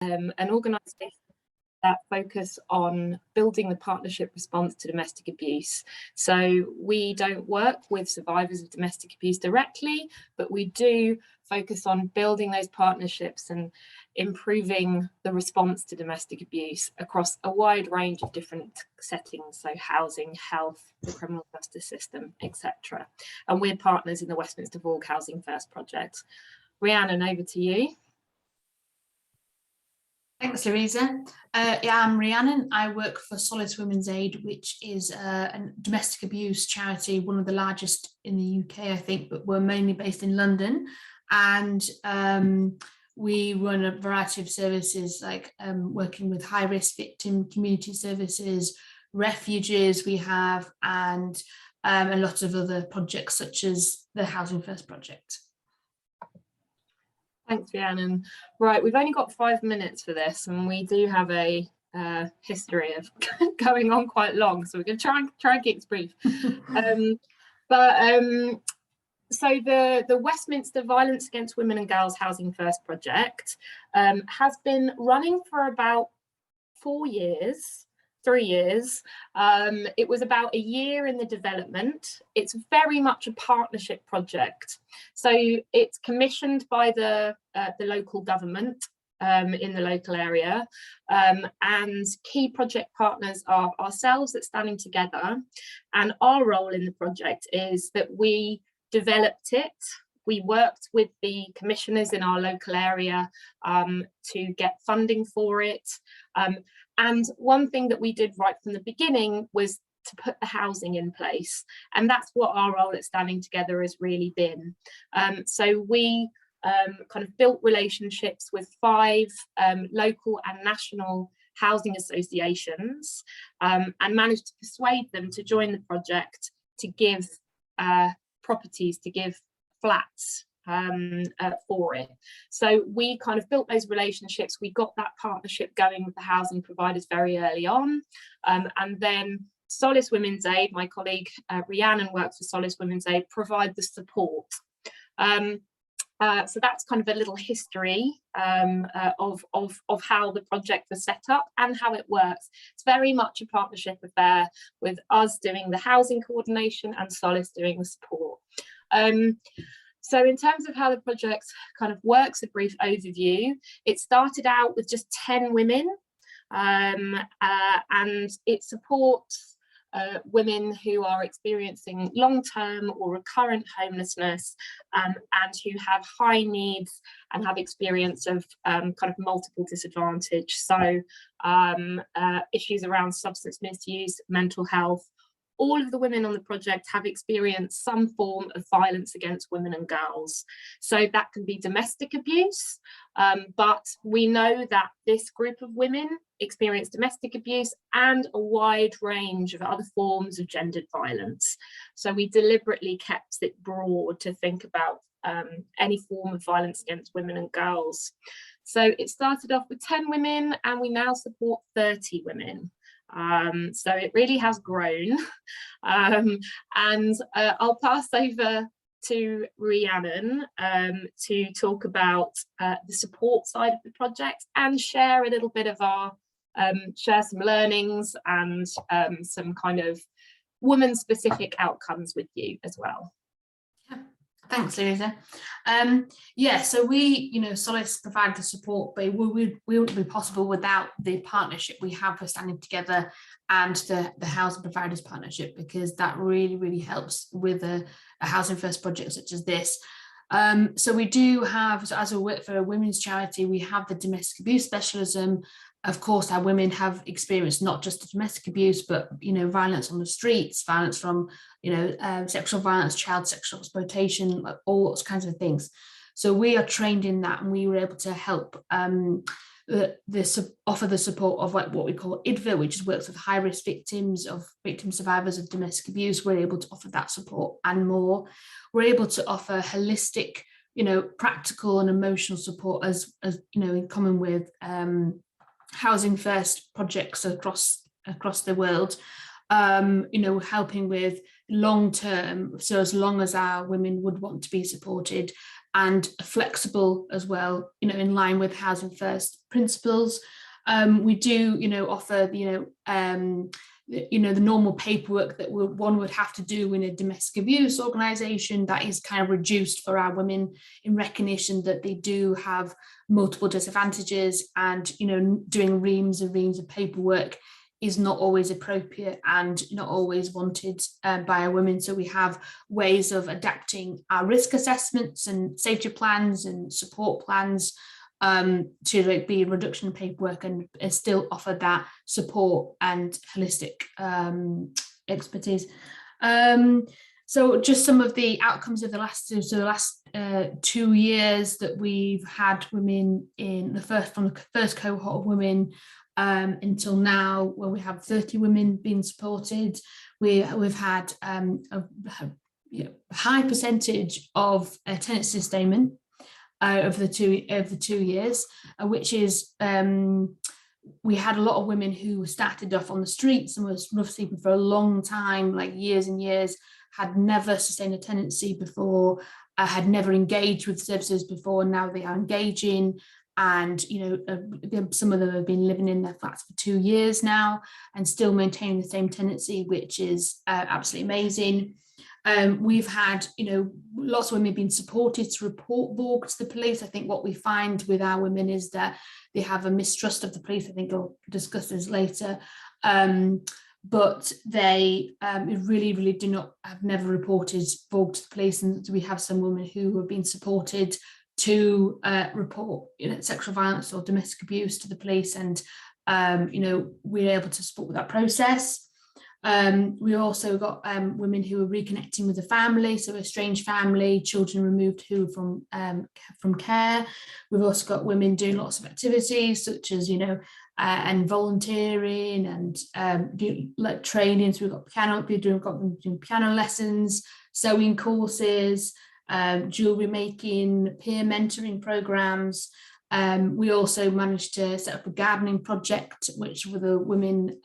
an organisation that focus on building the partnership response to domestic abuse. So we don't work with survivors of domestic abuse directly, but we do focus on building those partnerships and improving the response to domestic abuse across a wide range of different settings, so housing, health, the criminal justice system, etc. And we're partners in the Westminster Housing First project. Rhiannon, over to you. Thanks, Louisa. Yeah, I'm Rhiannon. I work for Solace Women's Aid, which is a domestic abuse charity, one of the largest in the UK, I think, but we're mainly based in London. And we run a variety of services like working with high-risk victim community services, refugees we have, and a lot of other projects such as the Housing First project. Thanks, Rhiannon. Right, we've only got 5 minutes for this, and we do have a history of going on quite long, so we're going to try and keep it brief. So the Westminster Violence Against Women and Girls Housing First project has been running for about 3 years. It was about a year in the development. It's very much a partnership project. So it's commissioned by the local government in the local area, and key project partners are ourselves at Standing Together. And our role in the project is that we developed it. We worked with the commissioners in our local area to get funding for it. And one thing that we did right from the beginning was to put the housing in place. And that's what our role at Standing Together has really been. So we kind of built relationships with 5 local and national housing associations and managed to persuade them to join the project, to give properties, to give flats for it. So we kind of built those relationships. We got that partnership going with the housing providers very early on, and then Solace Women's Aid, my colleague Rhiannon works for Solace Women's Aid, provide the support. So that's kind of a little history of how the project was set up and how it works. It's very much a partnership affair, with us doing the housing coordination and Solace doing the support. So in terms of how the project kind of works, a brief overview, it started out with just 10 women, and it supports women who are experiencing long-term or recurrent homelessness, and who have high needs and have experience of kind of multiple disadvantage. So issues around substance misuse, mental health. All of the women on the project have experienced some form of violence against women and girls. So that can be domestic abuse, but we know that this group of women experience domestic abuse and a wide range of other forms of gendered violence. So we deliberately kept it broad to think about any form of violence against women and girls. So it started off with 10 women, and we now support 30 women. So it really has grown, and I'll pass over to Rhiannon to talk about the support side of the project and share a little bit of our share some learnings and some kind of woman-specific outcomes with you as well. Thanks, Louisa. Yeah, so we, Solace provide the support, but we wouldn't be possible without the partnership we have for Standing Together and the Housing Providers Partnership, because that really, really helps with a Housing First project such as this. So we do have, so as we work for a women's charity, we have the domestic abuse specialism. Of course, our women have experienced not just the domestic abuse, but violence on the streets, violence from sexual violence, child sexual exploitation, like all those kinds of things. So we are trained in that, and we were able to help offer the support of what we call IDVA, which works with high-risk victim survivors of domestic abuse. We're able to offer that support and more. We're able to offer holistic, practical and emotional support as in common with Housing First projects across the world, helping with long term, so as long as our women would want to be supported, and flexible as well, you know, in line with Housing First principles. We do, you know, offer, you know, the normal paperwork that one would have to do in a domestic abuse organisation, that is kind of reduced for our women in recognition that they do have multiple disadvantages, and, you know, doing reams and reams of paperwork is not always appropriate and not always wanted by our women. So we have ways of adapting our risk assessments and safety plans and support plans to like be a reduction in paperwork and still offer that support and holistic expertise. So just some of the outcomes of the last 2 years that we've had women in from the first cohort of women until now, where we have 30 women being supported. We've had a high percentage of tenancy sustainment over the two years, which is we had a lot of women who started off on the streets and was rough sleeping for a long time, like years and years, had never sustained a tenancy before, had never engaged with services before, and now they are engaging. And, you know, some of them have been living in their flats for 2 years now and still maintaining the same tenancy, which is absolutely amazing. We've had, you know, lots of women being supported to report VOG to the police. I think what we find with our women is that they have a mistrust of the police. I think I'll discuss this later. But they really have never reported VOG to the police. And we have some women who have been supported to report, you know, sexual violence or domestic abuse to the police, and you know, we're able to support with that process. We also got women who are reconnecting with the family, so estranged family, children removed who from care. We've also got women doing lots of activities such as, you know, and volunteering and like training. So we've got them doing piano lessons, sewing courses, jewelry making, peer mentoring programs. We also managed to set up a gardening project, which with the women,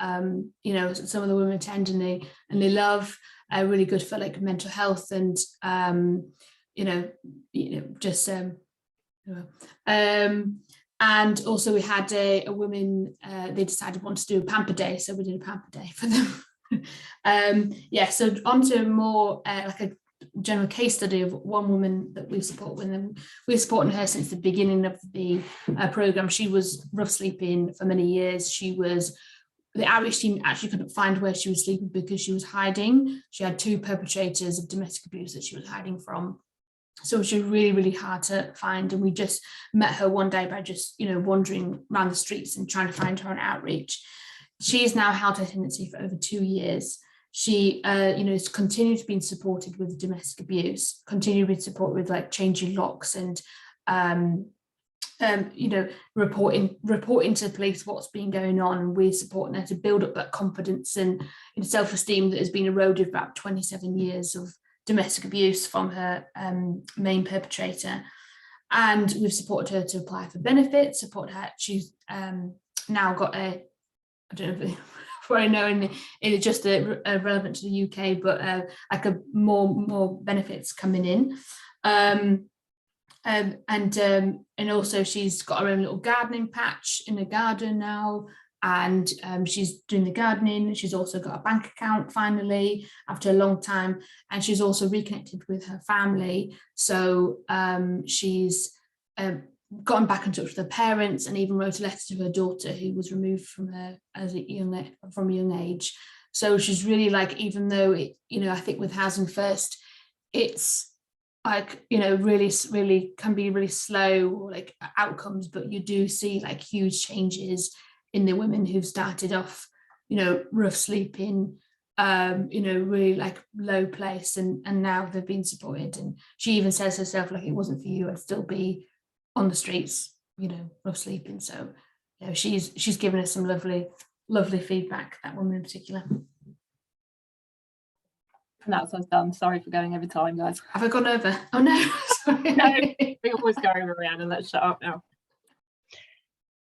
you know, some of the women attend and they love, really good for like mental health and just and also we had a woman, they decided wanted to do a pamper day, so we did a pamper day for them. So on to more like a general case study of one woman that we support with, and we're supporting her since the beginning of the program. She was rough sleeping for many years. The outreach team actually couldn't find where she was sleeping because she was hiding. She had 2 perpetrators of domestic abuse that she was hiding from. So she was really hard to find, and we just met her one day by just, you know, wandering around the streets and trying to find her on outreach. She's now held her tenancy for over 2 years. She, has continued to be supported with domestic abuse, continued to be supported with like changing locks and, reporting to the police what's been going on. And we're supporting her to build up that confidence and self-esteem that has been eroded for about 27 years of domestic abuse from her main perpetrator. And we've supported her to apply for benefits, support her. She's now got I don't know if I know it's just relevant to the UK, but like a more benefits coming in, and also she's got her own little gardening patch in the garden now, and she's doing the gardening. She's also got a bank account finally after a long time, and she's also reconnected with her family. So she's gotten back in touch with her parents and even wrote a letter to her daughter who was removed from her from a young age. So she's really like, even though I think with Housing First, it's like, really can be really slow or like outcomes, but you do see like huge changes in the women who've started off, rough sleeping, really like low place, and now they've been supported. And she even says herself, like, it wasn't for you, I'd still be on the streets, rough sleeping. So she's given us some lovely feedback, that woman in particular. And that's us done. Sorry for going over time, guys. Have I gone over? Oh no. Sorry. No, we always go over, Rhiannon. Let's shut up now.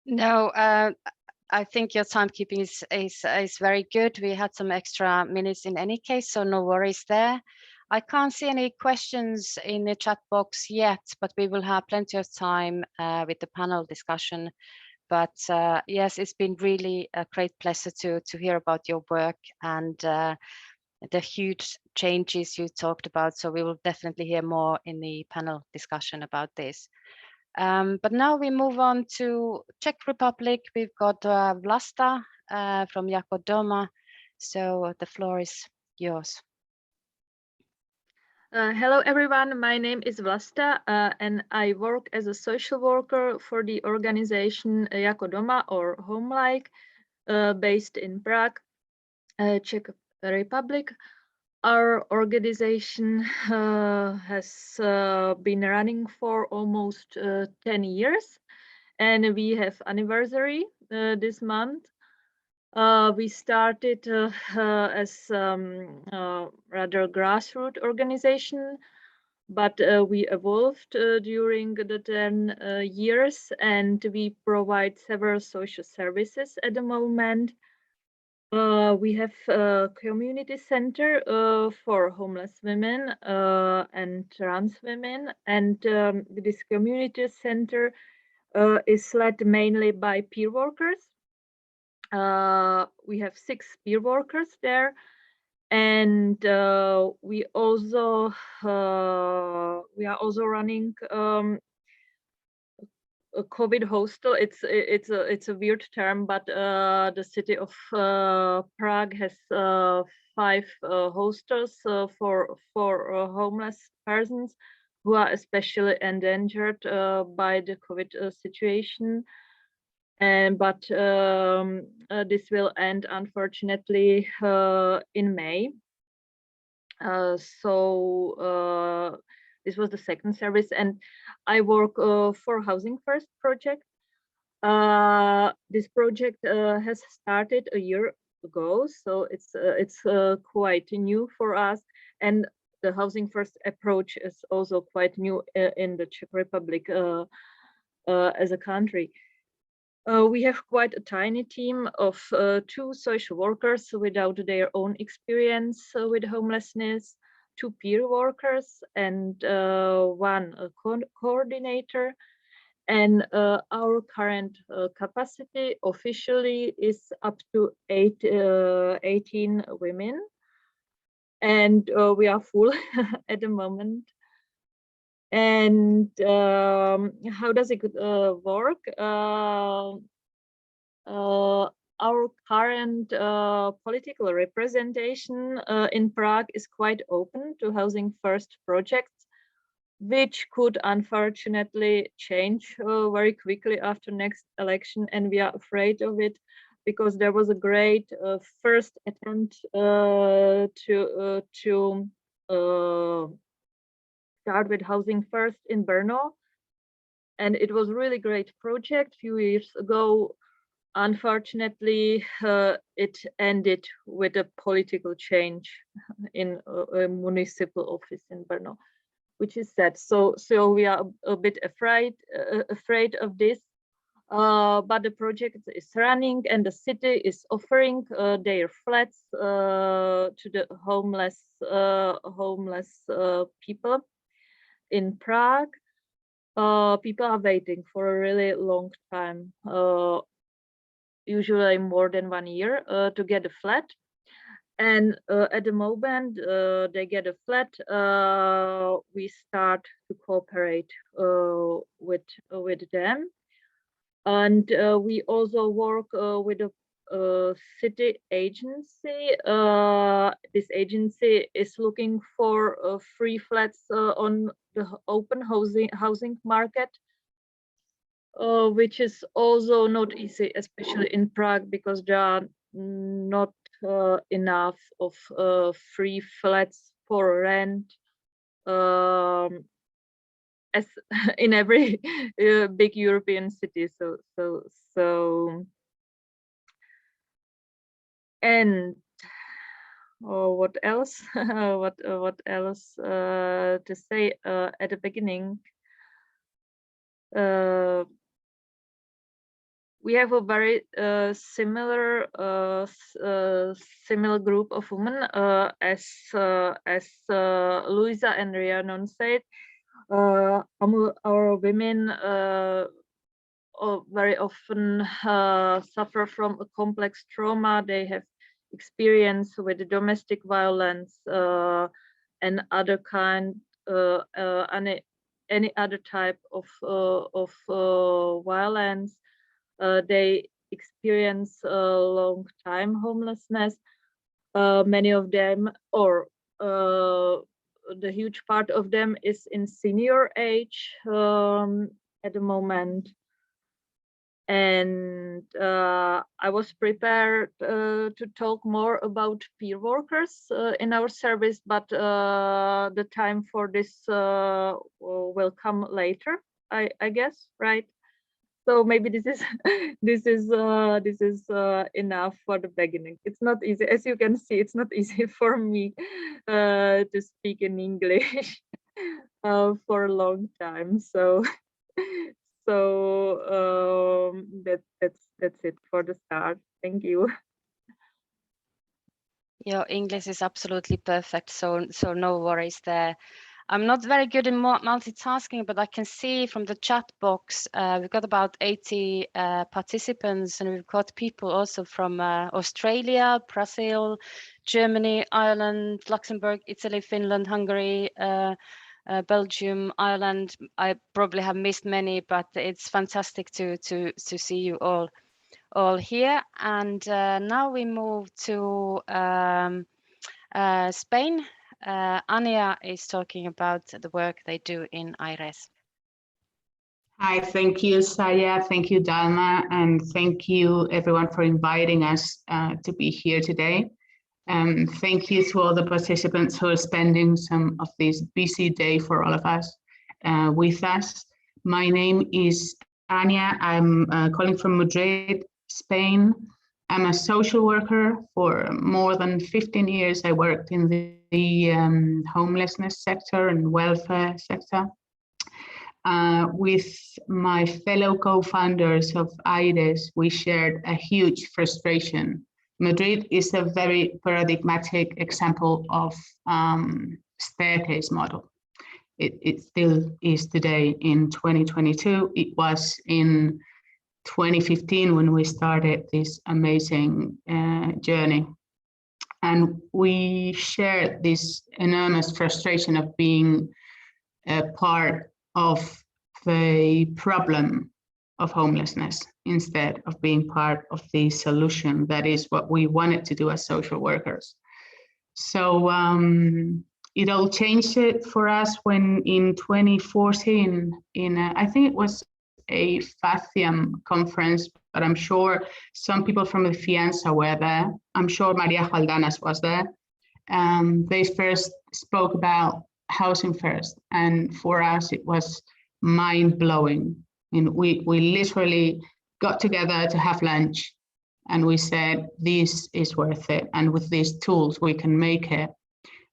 No, I think your timekeeping is very good. We had some extra minutes in any case, so no worries there. I can't see any questions in the chat box yet, but we will have plenty of time with the panel discussion. But yes, it's been really a great pleasure to hear about your work and the huge changes you talked about. So we will definitely hear more in the panel discussion about this. But now we move on to Czech Republic. We've got Vlasta from Jako, Doma. So the floor is yours. Hello everyone, my name is Vlasta and I work as a social worker for the organization Jako, Doma or Home Like, based in Prague, Czech Republic. Our organization has been running for almost 10 years and we have anniversary this month. We started as rather grassroots organization, but we evolved during the 10 years and we provide several social services at the moment. We have a community center for homeless women and trans women, and this community center is led mainly by peer workers. We have 6 peer workers there, and we are also running a COVID hostel. It's a weird term, but the city of Prague has 5 hostels for homeless persons who are especially endangered by the COVID situation. But this will end unfortunately in May. So this was the second service, and I work for Housing First project. This project has started a year ago, so it's quite new for us, and the Housing First approach is also quite new in the Czech Republic as a country. We have quite a tiny team of 2 social workers without their own experience with homelessness, 2 peer workers, and 1 coordinator. And our current capacity officially is up to 18 women. And we are full at the moment. And how does it work? Our current political representation in Prague is quite open to Housing First projects, which could unfortunately change very quickly after next election, and we are afraid of it because there was a great first attempt to start with Housing First in Brno, and it was a really great project a few years ago. Unfortunately, it ended with a political change in a municipal office in Brno, which is sad. So we are a bit afraid of this. But the project is running, and the city is offering their flats to the homeless people in Prague. People are waiting for a really long time, usually more than 1 year, to get a flat. And at the moment they get a flat, we start to cooperate with them. And we also work with a city agency. This agency is looking for free flats on the open housing market, which is also not easy, especially in Prague, because there are not enough of free flats for rent, as in every big European city. So and what else? what else to say at the beginning? we have a very similar group of women, as Louisa and Rhiannon said. Our women very often suffer from a complex trauma. They have experience with domestic violence and other kind, any other type of violence. They experience long time homelessness. Many of them, or the huge part of them, is in senior age at the moment. And I was prepared to talk more about peer workers in our service, but the time for this will come later, I guess, right? So maybe this is enough for the beginning. It's not easy, as you can see. It's not easy for me to speak in English for a long time. So that's it for the start. Thank you. Your English is absolutely perfect, so no worries there. I'm not very good in multitasking, but I can see from the chat box we've got about 80 participants, and we've got people also from Australia, Brazil, Germany, Ireland, Luxembourg, Italy, Finland, Hungary, Belgium, Ireland. I probably have missed many, but it's fantastic to see you all here. And now we move to Spain. Ania is talking about the work they do in IRES. Hi, thank you, Saija. Thank you, Doma, and thank you everyone for inviting us to be here today. Thank you to all the participants who are spending some of this busy day for all of us with us. My name is Ania. I'm calling from Madrid, Spain. I'm a social worker. For more than 15 years, I worked in the homelessness sector and welfare sector. With my fellow co-founders of IRES, we shared a huge frustration. Madrid is a very paradigmatic example of staircase model. It still is today in 2022. It was in 2015 when we started this amazing journey. And we shared this enormous frustration of being a part of the problem of homelessness instead of being part of the solution. That is what we wanted to do as social workers. So it all changed it for us when in 2014, I think it was a FACIAM conference, but I'm sure some people from the FEANTSA were there. I'm sure Maria Jaldanas was there. They first spoke about housing first, and for us it was mind-blowing. And we literally got together to have lunch, and we said, this is worth it, and with these tools we can make it.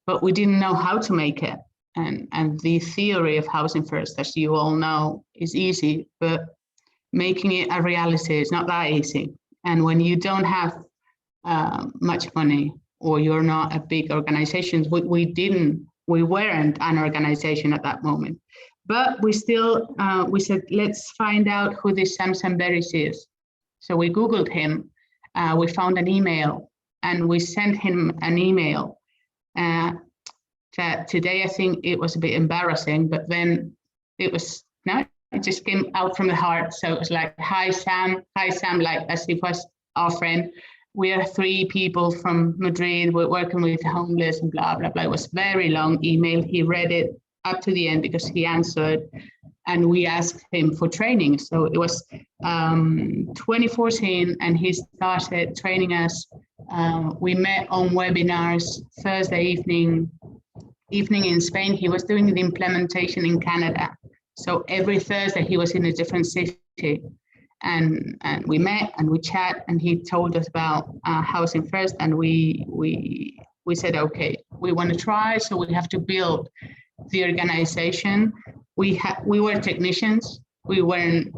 But we didn't know how to make it. And the theory of housing first, as you all know, is easy, but making it a reality is not that easy. And when you don't have much money, or you're not a big organization, we weren't an organization at that moment. But we still, we said, let's find out who this Samson Pérez is. So we Googled him, we found an email, and we sent him an email. That today I think it was a bit embarrassing, but then it was, no, it just came out from the heart. So it was like, hi Sam, like as if it was our friend. We are 3 people from Madrid, we're working with homeless and blah, blah, blah. It was a very long email. He read it up to the end because he answered, and we asked him for training. So it was 2014, and he started training us. We met on webinars Thursday evening in Spain. He was doing the implementation in Canada. So every Thursday he was in a different city, and we met and we chat, and he told us about housing first, and we said, okay, we want to try, so we have to build the organization. We were technicians, we weren't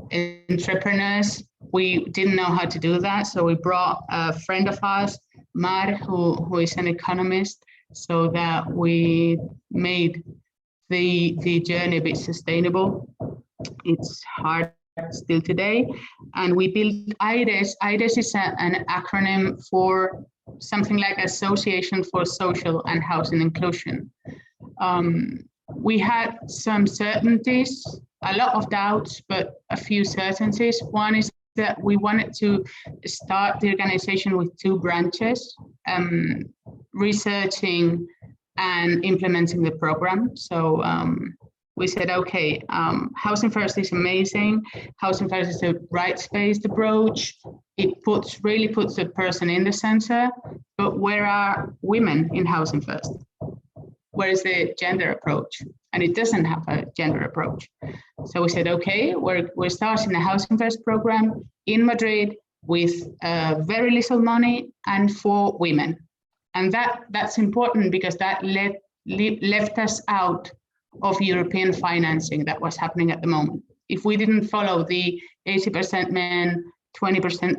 entrepreneurs, we didn't know how to do that. So we brought a friend of ours, Mar, who is an economist, so that we made the journey a bit sustainable. It's hard still today. And we built IDES. IDES is an acronym for something like Association for Social and Housing Inclusion. We had some certainties, a lot of doubts, but a few certainties. One is that we wanted to start the organization with two branches, researching and implementing the program. So we said, okay, Housing First is amazing. Housing First is a rights-based approach. It really puts the person in the center, but where are women in Housing First? Where is the gender approach? And it doesn't have a gender approach. So we said, okay, we're starting a Housing First program in Madrid with very little money and for women. And that's important because that left us out of European financing that was happening at the moment. If we didn't follow the 80% men, 20%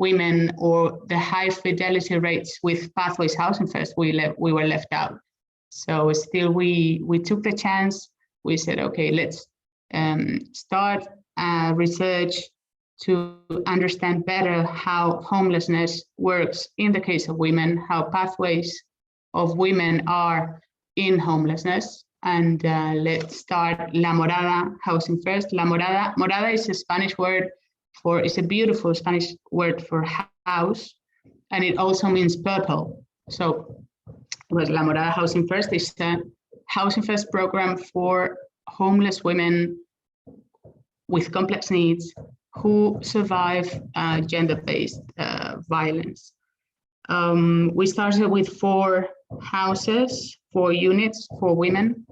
women, or the high fidelity rates with Pathways Housing First, we were left out. So still we took the chance. We said, okay, let's start research to understand better how homelessness works in the case of women, how pathways of women are in homelessness. And let's start La Morada Housing First. La Morada is a Spanish word it's a beautiful Spanish word for house, and it also means purple. So La Morada Housing First is a Housing First program for homeless women with complex needs who survive gender-based violence. We started with 4 houses, 4 units for women.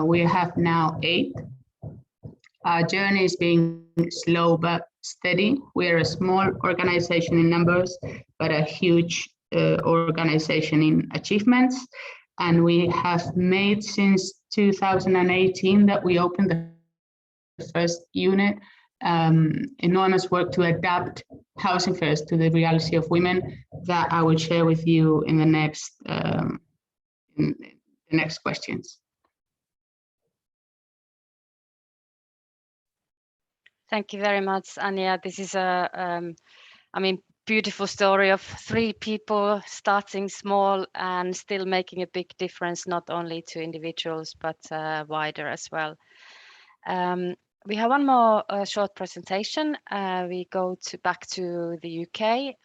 We have now 8. Our journey is being slow but steady. We are a small organization in numbers, but a huge organization in achievements. And we have made since 2018 that we opened the first unit, enormous work to adapt Housing First to the reality of women that I will share with you in the next questions. Thank you very much, Ania. This is a, beautiful story of 3 people starting small and still making a big difference, not only to individuals, but wider as well. We have one more short presentation. We go back to the UK.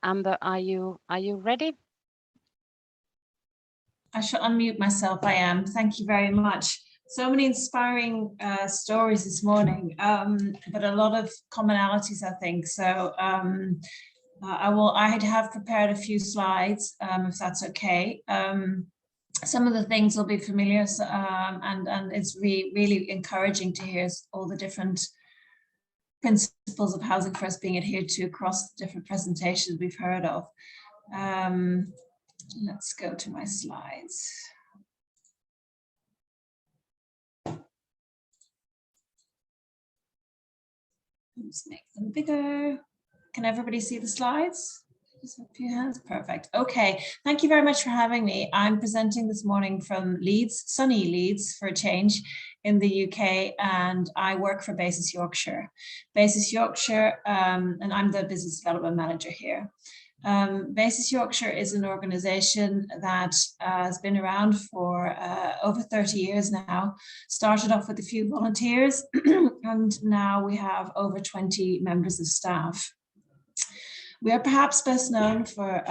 Amber, are you ready? I shall unmute myself. I am. Thank you very much. So many inspiring stories this morning, but a lot of commonalities, I think. So I have prepared a few slides, if that's okay. Some of the things will be familiar, and it's really encouraging to hear all the different principles of Housing First being adhered to across the different presentations we've heard of. Let's go to my slides. Let's make them bigger. Can everybody see the slides? Just a few hands, perfect. Okay, thank you very much for having me. I'm presenting this morning from Leeds, sunny Leeds for a change in the UK, and I work for Basis Yorkshire. Basis Yorkshire, and I'm the business development manager here. Basis Yorkshire is an organisation that has been around for over 30 years now. Started off with a few volunteers and now we have over 20 members of staff. We are perhaps best known for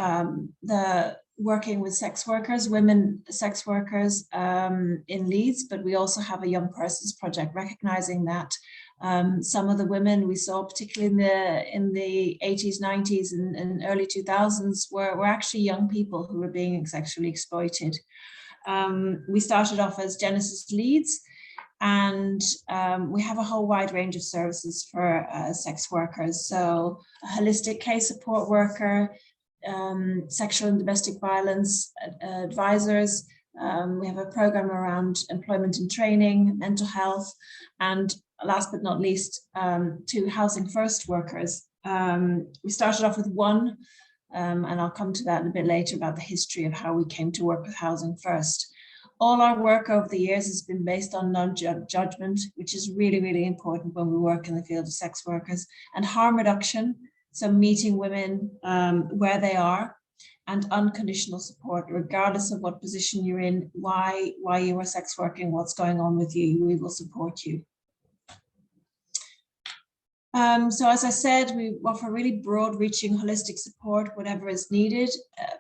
the working with sex workers, women sex workers in Leeds, but we also have a young persons project recognising that some of the women we saw, particularly in the 80s, 90s and early 2000s, were actually young people who were being sexually exploited. We started off as Genesis Leeds, and we have a whole wide range of services for sex workers. So a holistic case support worker, sexual and domestic violence advisors. We have a program around employment and training, mental health, and last but not least, to Housing First workers. We started off with one, and I'll come to that in a bit later about the history of how we came to work with Housing First. All our work over the years has been based on non-judgment, which is really, really important when we work in the field of sex workers, and harm reduction, so meeting women where they are, and unconditional support, regardless of what position you're in, why you are sex working, what's going on with you, we will support you. So as I said, we offer really broad-reaching holistic support, whatever is needed,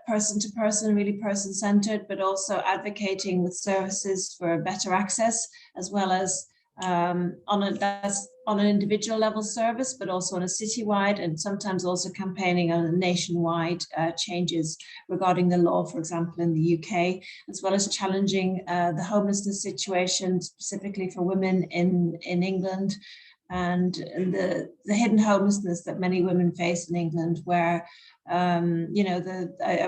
person to person, really person-centered, but also advocating with services for better access, as well as on an individual level service, but also on a citywide, and sometimes also campaigning on a nationwide changes regarding the law, for example, in the UK, as well as challenging the homelessness situation, specifically for women in England, and the hidden homelessness that many women face in England, where I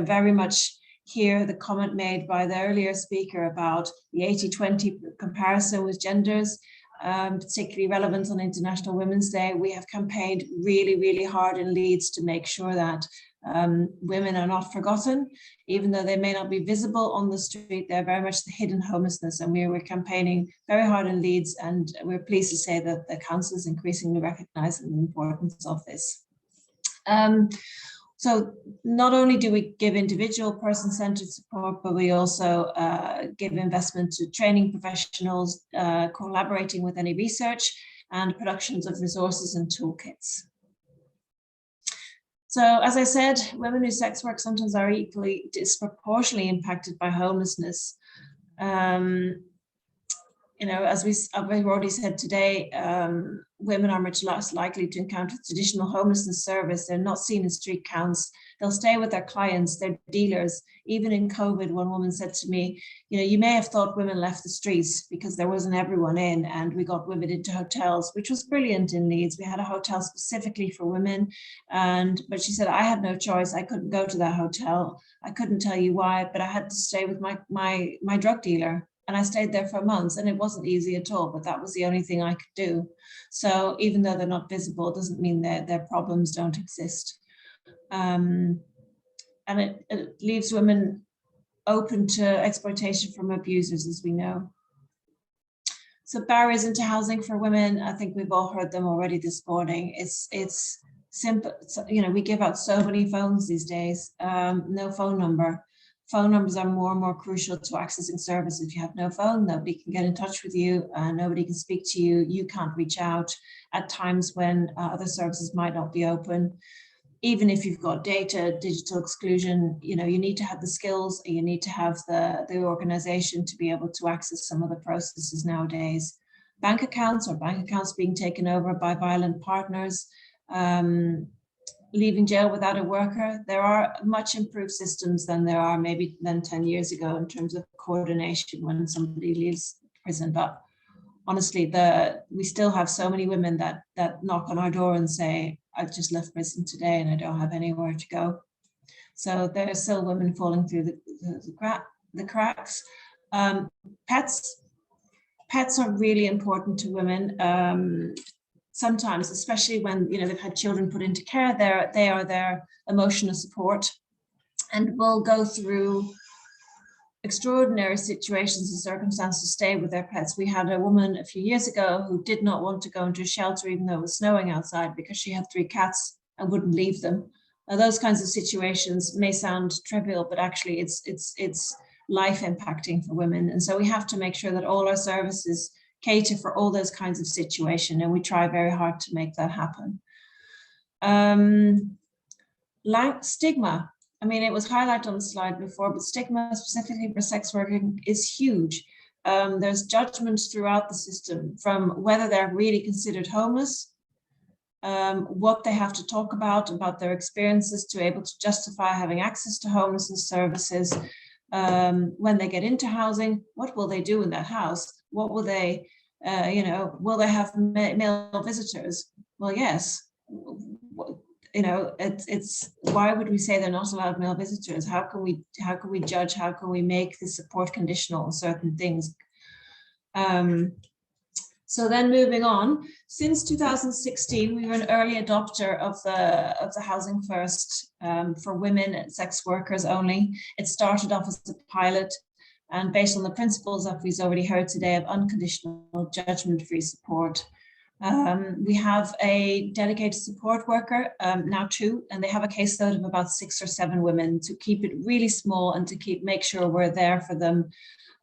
very much hear the comment made by the earlier speaker about the 80-20 comparison with genders, particularly relevant on International Women's Day. We have campaigned really, really hard in Leeds to make sure that women are not forgotten, even though they may not be visible on the street. They're very much the hidden homelessness, and we were campaigning very hard in Leeds, and we're pleased to say that the council is increasingly recognising the importance of this. So not only do we give individual person-centered support, but we also give investment to training professionals, collaborating with any research, and productions of resources and toolkits. So as I said, women who sex work sometimes are equally disproportionately impacted by homelessness. As we've already said today, women are much less likely to encounter traditional homelessness service. They're not seen in street counts. They'll stay with their clients, their dealers. Even in COVID, one woman said to me, you may have thought women left the streets because there wasn't everyone in, and we got women into hotels, which was brilliant in Leeds. We had a hotel specifically for women, but she said, I had no choice. I couldn't go to that hotel. I couldn't tell you why, but I had to stay with my drug dealer. And I stayed there for months, and it wasn't easy at all, but that was the only thing I could do. So even though they're not visible, it doesn't mean that their problems don't exist. And it leaves women open to exploitation from abusers, as we know. So barriers into housing for women, I think we've all heard them already this morning. It's simple, we give out so many phones these days, no phone number. Phone numbers are more and more crucial to accessing service. If you have no phone, nobody can get in touch with you, nobody can speak to you, you can't reach out at times when other services might not be open. Even if you've got data, digital exclusion, you need to have the skills, you need to have the organization to be able to access some of the processes nowadays. Bank accounts being taken over by violent partners, leaving jail without a worker. There are much improved systems than 10 years ago in terms of coordination when somebody leaves prison. But honestly, we still have so many women that knock on our door and say, I've just left prison today and I don't have anywhere to go. So there are still women falling through the cracks. Pets are really important to women. Sometimes, especially when they've had children put into care, they are their emotional support, and will go through extraordinary situations and circumstances to stay with their pets. We had a woman a few years ago who did not want to go into a shelter even though it was snowing outside because she had 3 cats and wouldn't leave them. Now, those kinds of situations may sound trivial, but actually it's life impacting for women. And so we have to make sure that all our services cater for all those kinds of situations, and we try very hard to make that happen. Stigma. I mean, it was highlighted on the slide before, but stigma specifically for sex working is huge. There's judgments throughout the system, from whether they're really considered homeless, what they have to talk about their experiences to be able to justify having access to homelessness services. When they get into housing, what will they do in that house? What will they, will they have male visitors? Well, yes. It's why would we say they're not allowed male visitors? How can we judge? How can we make the support conditional on certain things? So then moving on, since 2016, we were an early adopter of the Housing First for women and sex workers only. It started off as a pilot, and based on the principles that we've already heard today of unconditional judgment-free support. We have a dedicated support worker, now 2, and they have a caseload of about 6 or 7 women to keep it really small and to make sure we're there for them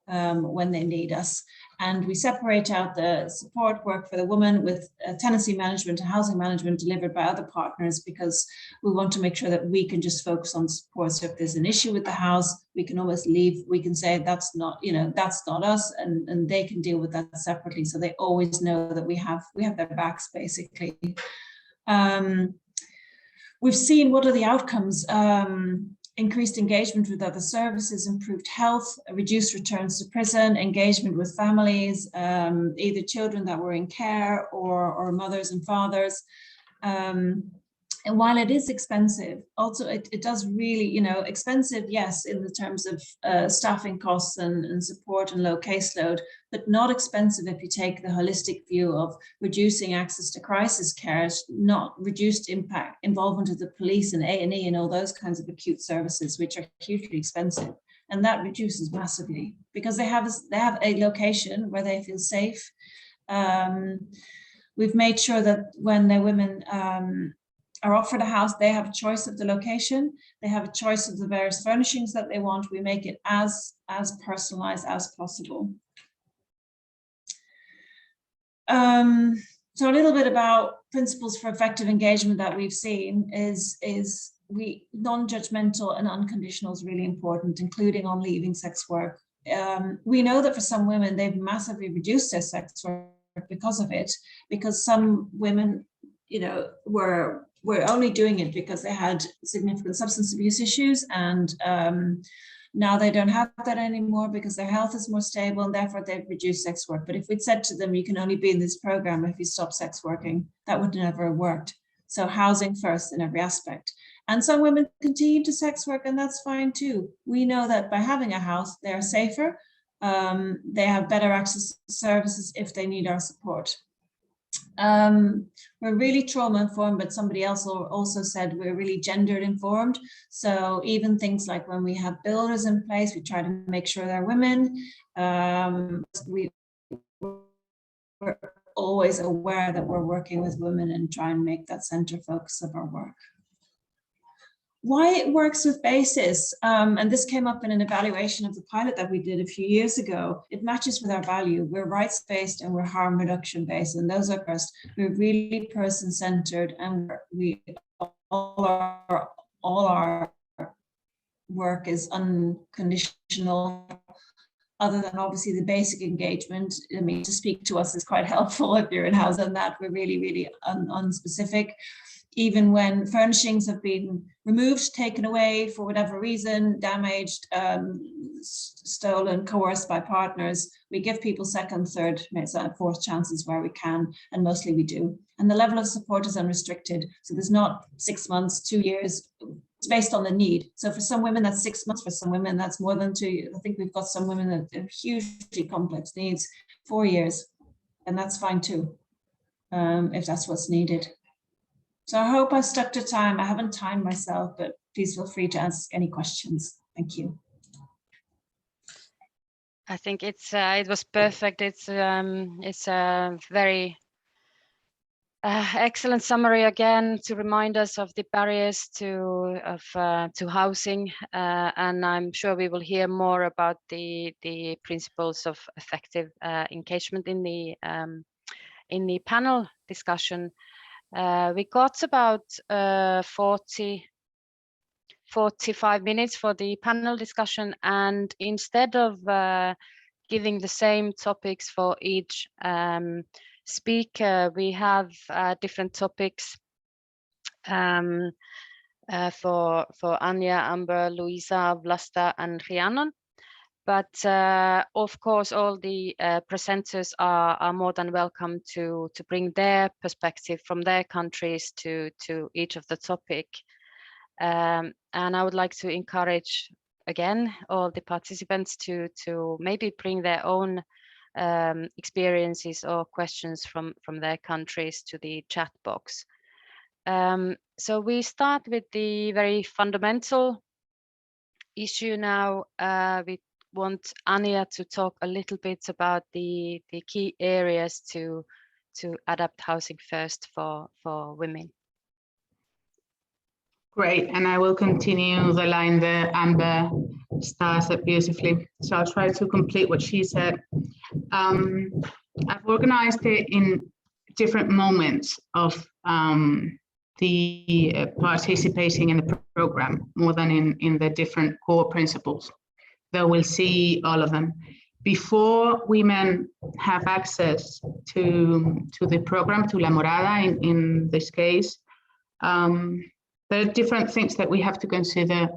when they need us. And we separate out the support work for the woman with tenancy management and housing management delivered by other partners, because we want to make sure that we can just focus on support. So if there's an issue with the house, we can always leave. We can say that's not, that's not us, and they can deal with that separately. So they always know that we have their backs, basically. We've seen what are the outcomes. Increased engagement with other services, improved health, reduced returns to prison, engagement with families, either children that were in care or mothers and fathers. And while it is expensive, also it does really, expensive, yes, in the terms of staffing costs and support and low caseload, but not expensive if you take the holistic view of reducing access to crisis care, not reduced involvement of the police and A&E and all those kinds of acute services, which are hugely expensive. And that reduces massively because they have a location where they feel safe. We've made sure that when the women are offered a house, they have a choice of the location, they have a choice of the various furnishings that they want. We make it as personalized as possible. So a little bit about principles for effective engagement that we've seen is non-judgmental and unconditional is really important, including on leaving sex work. We know that for some women, they've massively reduced their sex work because of it, because some women, were only doing it because they had significant substance abuse issues, and now they don't have that anymore because their health is more stable, and therefore they've reduced sex work. But if we'd said to them, you can only be in this program if you stop sex working, that would never have worked. So housing first in every aspect. And some women continue to sex work, and that's fine too. We know that by having a house, they're safer. They have better access to services if they need our support. We're really trauma informed, but somebody else also said we're really gendered informed. So even things like when we have builders in place, we try to make sure they're women. We're always aware that we're working with women and try and make that center focus of our work. Why it works with BASIS, and this came up in an evaluation of the pilot that we did a few years ago. It matches with our value. We're rights-based and we're harm reduction-based, and those are first. We're really person-centered, and all our work is unconditional. Other than obviously the basic engagement, I mean, to speak to us is quite helpful if you're in house, and that we're really, really unspecific. Even when furnishings have been removed, taken away for whatever reason, damaged, stolen, coerced by partners, we give people second, third, maybe fourth chances where we can, and mostly we do. And the level of support is unrestricted. So there's not 6 months, 2 years, it's based on the need. So for some women, that's 6 months, for some women, that's more than 2 years. I think we've got some women that have hugely complex needs, 4 years, and that's fine too, if that's what's needed. So I hope I stuck to time. I haven't timed myself, but please feel free to ask any questions. Thank you. I think it was perfect. It's a very excellent summary again to remind us of the barriers to housing, and I'm sure we will hear more about the principles of effective engagement in the panel discussion. We got about 45 minutes for the panel discussion, and instead of giving the same topics for each speaker, we have different topics for Ania, Amber, Louisa, Vlasta, and Rhiannon. But of course, all the presenters are more than welcome to bring their perspective from their countries to each of the topic. And I would like to encourage again all the participants to maybe bring their own experiences or questions from their countries to the chat box. So we start with the very fundamental issue now. We want Ania to talk a little bit about the key areas to adapt housing first for women. Great, and I will continue the line that Amber started beautifully. So I'll try to complete what she said. I've organized it in different moments of the participating in the program more than in the different core principles. Though we'll see all of them. Before women have access to the program, to La Morada in this case, there are different things that we have to consider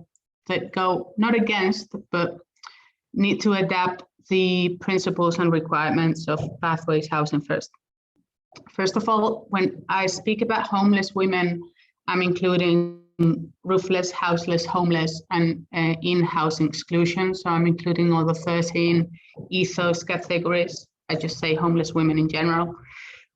that go not against, but need to adapt the principles and requirements of Pathways Housing First. First of all, when I speak about homeless women, I'm including roofless, houseless, homeless, and in-housing exclusion. So I'm including all the 13 ethos categories. I just say homeless women in general.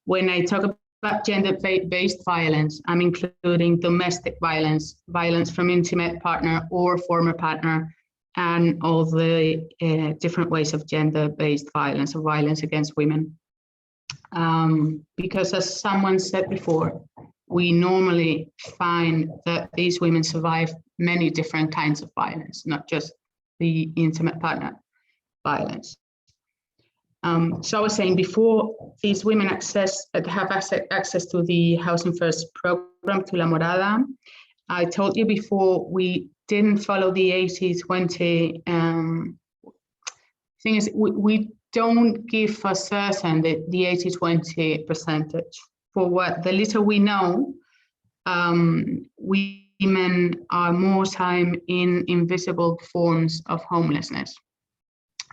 When I talk about gender-based violence, I'm including domestic violence, violence from intimate partner or former partner, and all the different ways of gender-based violence or violence against women. Because as someone said before, we normally find that these women survive many different kinds of violence, not just the intimate partner violence. So I was saying before these women have access to the Housing First program, to La Morada, I told you before we didn't follow the 80-20. Thing is, we don't give for certain the 80-20 percentage. For what the little we know, women are more time in invisible forms of homelessness.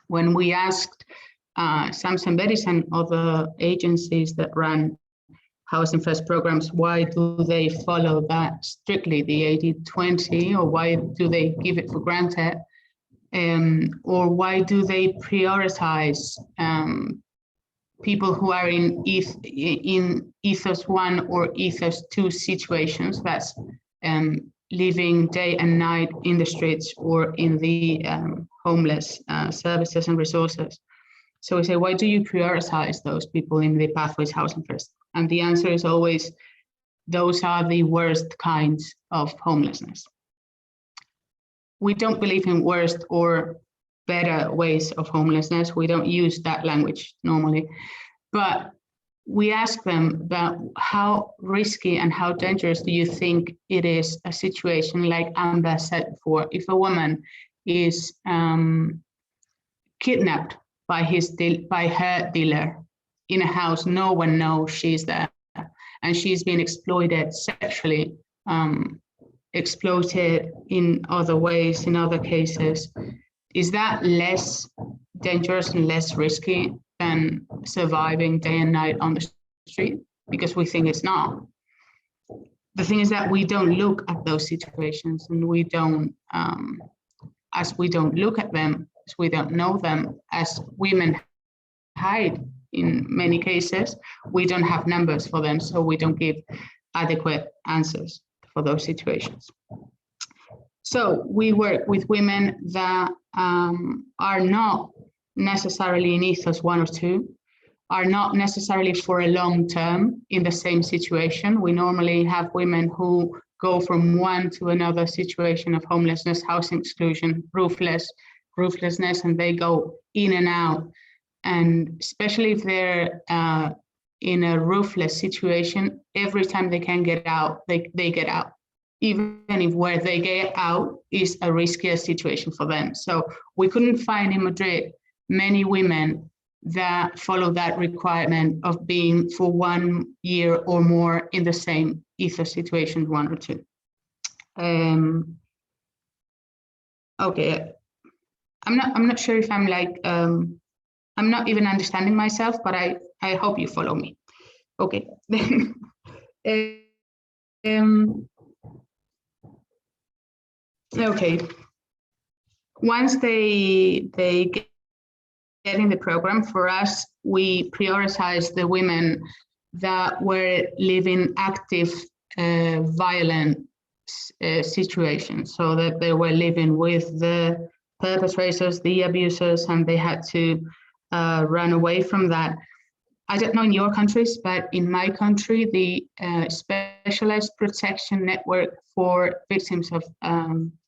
When we asked Samson Beris and other agencies that run Housing First programs, why do they follow that strictly, the 80-20, or why do they give it for granted? Or why do they prioritize people who are in ethos 1 or ethos 2 situations, that's living day and night in the streets or in the homeless services and resources? So we say, why do you prioritize those people in the Pathways Housing First? And the answer is always, those are the worst kinds of homelessness. We don't believe in worst or better ways of homelessness. We don't use that language normally, but we ask them about how risky and how dangerous do you think it is a situation like Amber said before, if a woman is kidnapped by her dealer in a house, no one knows she's there, and she's been exploited sexually, exploited in other ways, in other cases. Is that less dangerous and less risky than surviving day and night on the street? Because we think it's not. The thing is that we don't look at those situations, and we don't, as we don't look at them, as we don't know them, as women hide in many cases, we don't have numbers for them, so we don't give adequate answers for those situations. So we work with women that are not necessarily in ethos 1 or 2, are not necessarily for a long term in the same situation. We normally have women who go from one to another situation of homelessness, housing exclusion, rooflessness, and they go in and out. And especially if they're in a roofless situation, every time they can get out, they get out, even if where they get out is a riskier situation for them. So we couldn't find in Madrid many women that follow that requirement of being for 1 year or more in the same ethos situation, 1 or 2. Okay, I'm not sure if I'm like, I'm not even understanding myself, but I hope you follow me. Okay. Okay. Once they getting the program, for us, we prioritized the women that were living active violent situations, so that they were living with the perpetrators, the abusers, and they had to run away from that. I don't know in your countries, but in my country, the Specialized Protection Network for Victims of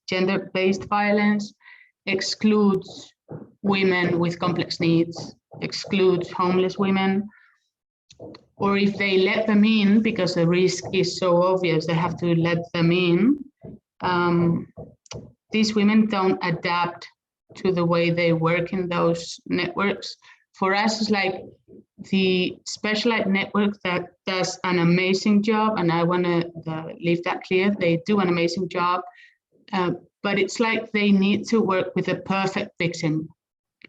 Gender-Based Violence excludes women with complex needs, excludes homeless women, or if they let them in, because the risk is so obvious, they have to let them in. These women don't adapt to the way they work in those networks. For us, it's like the Specialized Network that does an amazing job, and I want to leave that clear. They do an amazing job, but it's like they need to work with a perfect victim,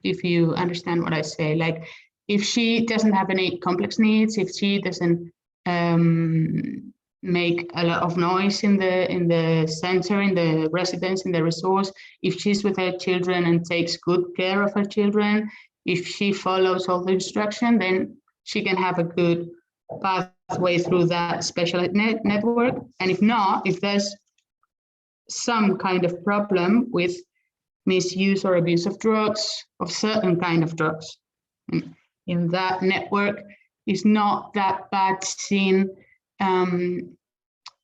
if you understand what I say. Like, if she doesn't have any complex needs, if she doesn't make a lot of noise in the center, in the residence, in the resource, if she's with her children and takes good care of her children, if she follows all the instruction, then she can have a good pathway through that specialized network. And if not, if there's some kind of problem with misuse or abuse of drugs, of certain kind of drugs, in that network, is not that bad seen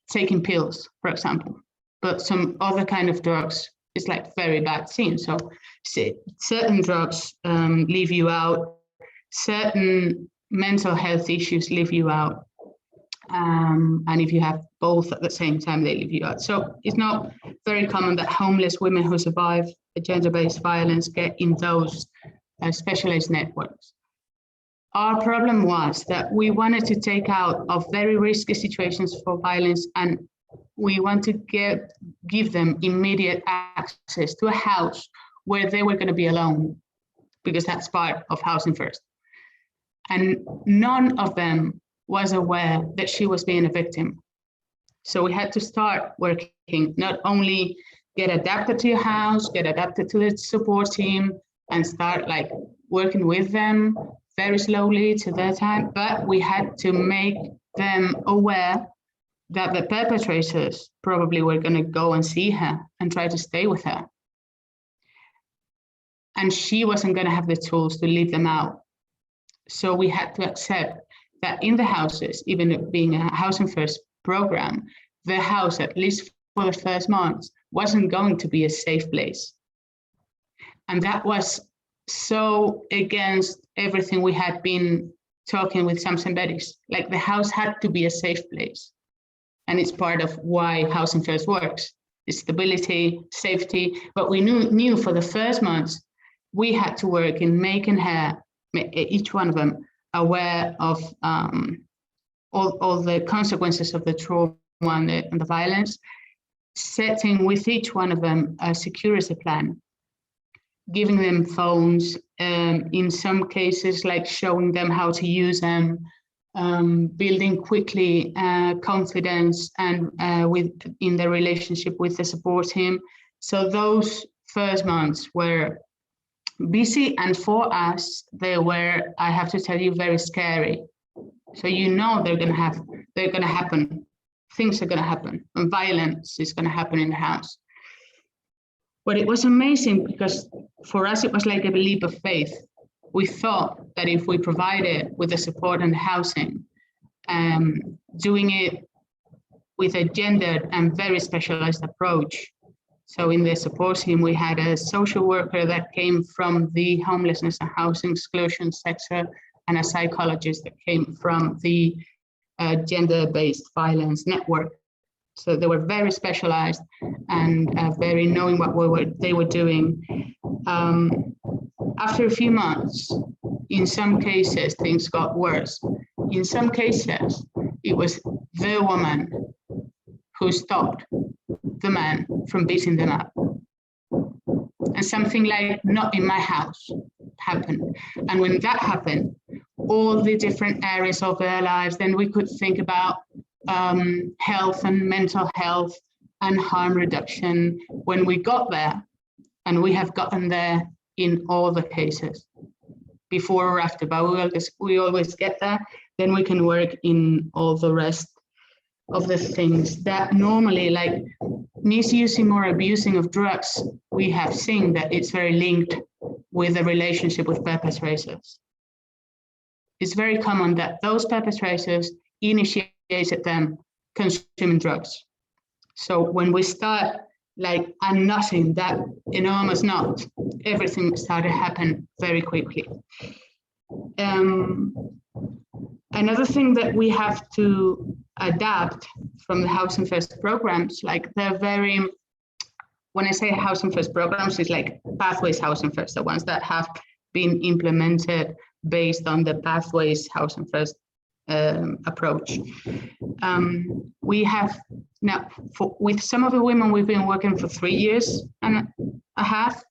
taking pills, for example, but some other kind of drugs is like very bad seen. So certain drugs leave you out, certain mental health issues leave you out, and if you have both at the same time, they leave you out. So it's not very common that homeless women who survive gender-based violence get in those specialized networks. Our problem was that we wanted to take out of very risky situations for violence, and we want to give them immediate access to a house where they were going to be alone, because that's part of Housing First. And none of them was aware that she was being a victim. So we had to start working, not only get adapted to your house, get adapted to the support team, and start like working with them very slowly to their time, but we had to make them aware that the perpetrators probably were going to go and see her and try to stay with her. And she wasn't going to have the tools to lead them out. So we had to accept that in the houses, even being a Housing First program, the house, at least for the first months, wasn't going to be a safe place. And that was so against everything we had been talking with Sams and Betty's. Like, the house had to be a safe place. And it's part of why Housing First works. It's stability, safety, but we knew for the first months, we had to work in making her, each one of them, aware of all the consequences of the trauma and the violence, setting with each one of them a security plan, giving them phones, in some cases, like showing them how to use them, building quickly confidence and in the relationship with the support team. So those first months were busy, and for us, they were, I have to tell you, very scary. So you know they're gonna happen. Things are gonna happen, and violence is gonna happen in the house. But it was amazing, because for us it was like a leap of faith. We thought that if we provided with the support and housing, doing it with a gendered and very specialized approach. So in the support team, we had a social worker that came from the homelessness and housing exclusion sector, and a psychologist that came from the gender-based violence network. So they were very specialized and very knowing what they were doing. After a few months, in some cases, things got worse. In some cases, it was the woman who stopped the man from beating them up. And something like "not in my house" happened. And when that happened, all the different areas of their lives, then we could think about health and mental health and harm reduction when we got there. And we have gotten there in all the cases. before or after, but we always get there. Then we can work in all the rest of the things that normally, like misusing or abusing of drugs, we have seen that it's very linked with the relationship with perpetrators. It's very common that those perpetrators initiated them consuming drugs. So when we start like unknotting that enormous knot, everything started to happen very quickly. Another thing that we have to adapt from the Housing First programs, like they're very, when I say Housing First programs, it's like Pathways Housing First, the ones that have been implemented based on the Pathways Housing First approach. We have now, with some of the women, we've been working for 3 years and a half.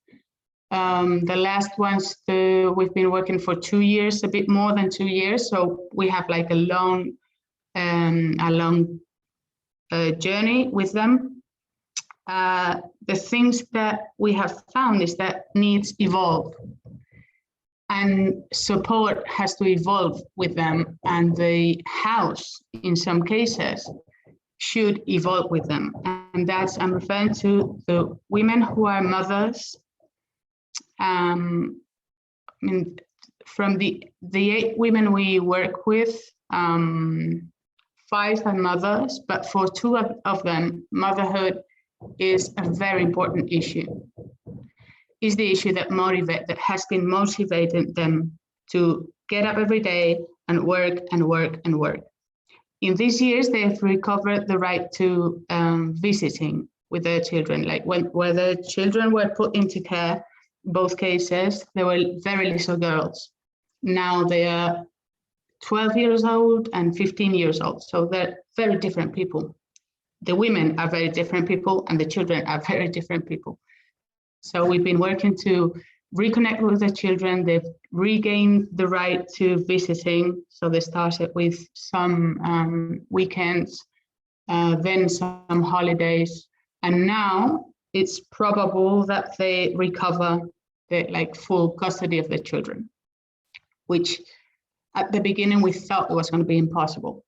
The last ones, we've been working for 2 years, a bit more than 2 years. So we have like a long journey with them. The things that we have found is that needs evolve, and support has to evolve with them, and the house, in some cases, should evolve with them. And that's, I'm referring to the women who are mothers. I mean, from the 8 women we work with, 5 are mothers, but for 2 of them, motherhood is a very important issue. Is the issue that has been motivating them to get up every day and work and work and work. In these years, they've recovered the right to visiting with their children. Like where the children were put into care, both cases, they were very little girls. Now they are 12 years old and 15 years old. So they're very different people. The women are very different people and the children are very different people. So we've been working to reconnect with the children. They've regained the right to visiting. So they started with some weekends, then some holidays. And now it's probable that they recover the full custody of the children, which at the beginning we thought it was going to be impossible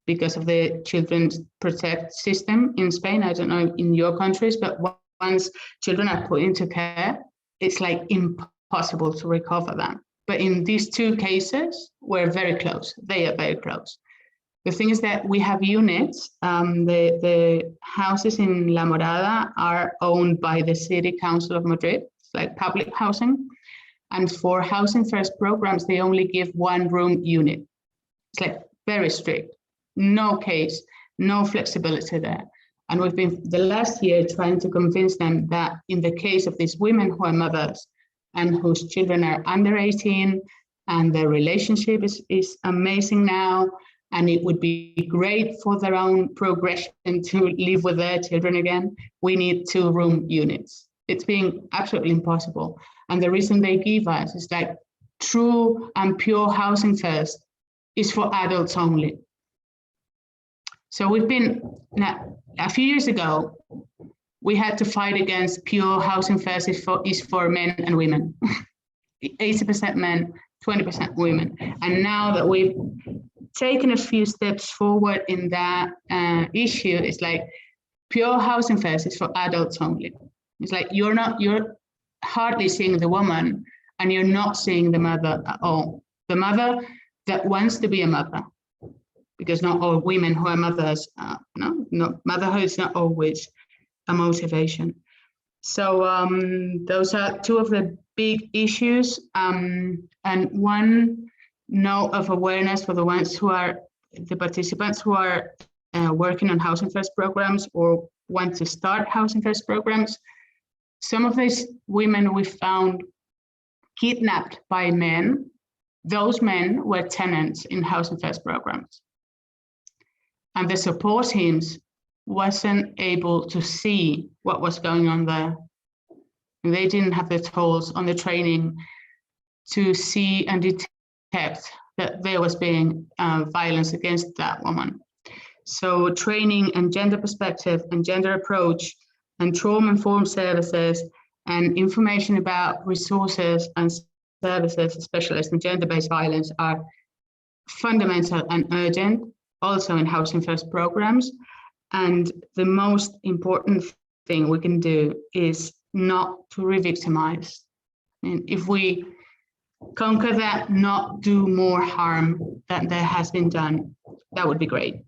because of the Children's Protect system in Spain. I don't know in your countries, but once children are put into care, it's like impossible to recover them. But in these 2 cases, we're very close. They are very close. The thing is that we have units. The houses in La Morada are owned by the City Council of Madrid. It's like public housing. And for Housing First programs, they only give 1-room unit. It's like very strict. No case, no flexibility there. And we've been the last year trying to convince them that in the case of these women who are mothers and whose children are under 18 and their relationship is amazing now, and it would be great for their own progression to live with their children again, we need 2-room units. It's being absolutely impossible. And the reason they give us is like true and pure Housing First is for adults only. So we've been, now, a few years ago, we had to fight against pure Housing First is for men and women. 80% men, 20% women. And now that we've taken a few steps forward in that issue, it's like pure Housing First is for adults only. It's like you're hardly seeing the woman and you're not seeing the mother at all. The mother that wants to be a mother. Because not all women who are mothers, motherhood is not always a motivation. So those are 2 of the big issues. And one note of awareness for the ones who are the participants who are working on Housing First programs or want to start Housing First programs. Some of these women we found kidnapped by men. Those men were tenants in Housing First programs. And the support teams wasn't able to see what was going on there. They didn't have the tools on the training to see and detect that there was being violence against that woman. So training and gender perspective and gender approach and trauma-informed services and information about resources and services specialists in gender-based violence are fundamental and urgent, also in Housing First programs. And the most important thing we can do is not to re-victimize. And if we conquer that, not do more harm than there has been done, that would be great.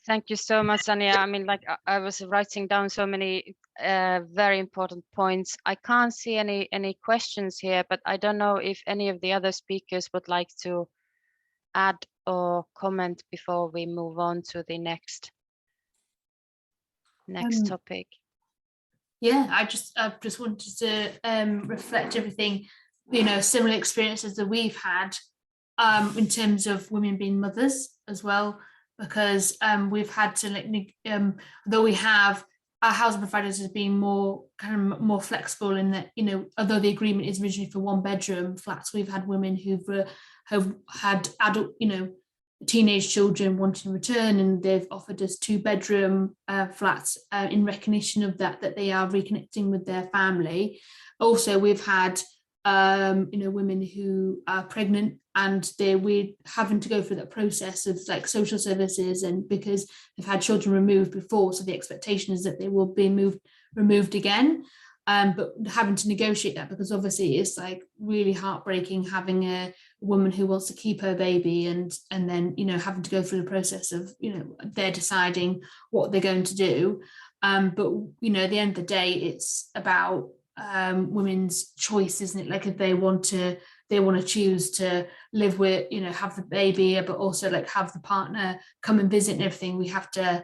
Thank you so much, Ania. I mean, like I was writing down so many very important points. I can't see any questions here, but I don't know if any of the other speakers would like to add or comment before we move on to the next topic. Yeah, I just wanted to reflect everything, similar experiences that we've had in terms of women being mothers as well, because we've had to though we have our housing providers as being more flexible in that, although the agreement is originally for 1-bedroom flats, we've had women have had adult, teenage children wanting to return, and they've offered us 2-bedroom flats in recognition of that they are reconnecting with their family. Also, we've had women who are pregnant and we're having to go through that process of like social services, and because they've had children removed before, so the expectation is that they will be removed again. But having to negotiate that, because obviously it's like really heartbreaking having a woman who wants to keep her baby and then having to go through the process of they're deciding what they're going to do. But at the end of the day, it's about women's choice, isn't it? Like if they want to choose to live with, have the baby, but also like have the partner come and visit and everything, we have to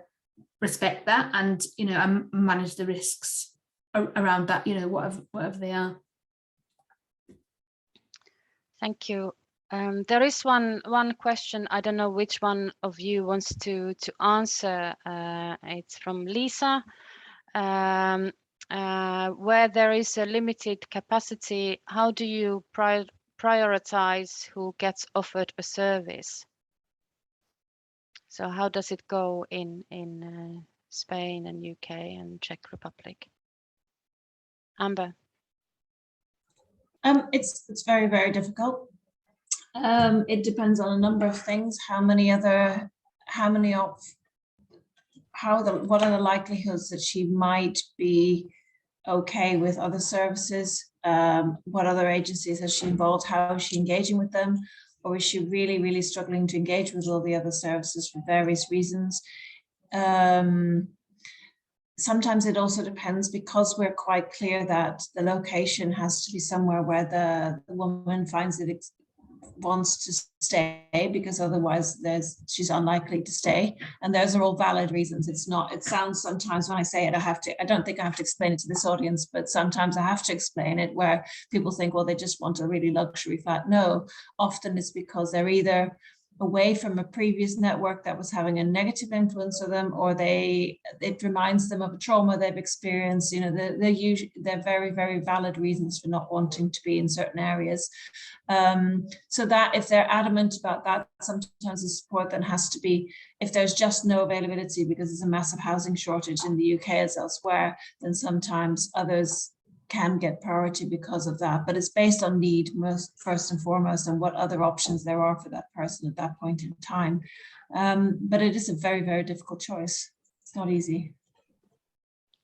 respect that and and manage the risks around that, whatever they are. Thank you. There is one question. I don't know which one of you wants to answer. It's from Lisa. Where there is a limited capacity, how do you prioritize who gets offered a service? So how does it go in Spain and UK and Czech Republic? Amber. It's very, very difficult. It depends on a number of things. What are the likelihoods that she might be okay with other services? What other agencies has she involved? How is she engaging with them? Or is she really, really struggling to engage with all the other services for various reasons? Sometimes it also depends, because we're quite clear that the location has to be somewhere where the woman finds it wants to stay, because otherwise she's unlikely to stay, and those are all valid reasons. It sounds sometimes when I say it, I don't think I have to explain it to this audience, but sometimes I have to explain it, where people think, well, they just want a really luxury flat. No, often it's because they're either away from a previous network that was having a negative influence on them, or it reminds them of a trauma they've experienced. They're very, very valid reasons for not wanting to be in certain areas. So that if they're adamant about that, sometimes the support then has to be, if there's just no availability because there's a massive housing shortage in the UK as elsewhere, then sometimes others can get priority because of that. But it's based on need first and foremost, and what other options there are for that person at that point in time. But it is a very, very difficult choice. It's not easy.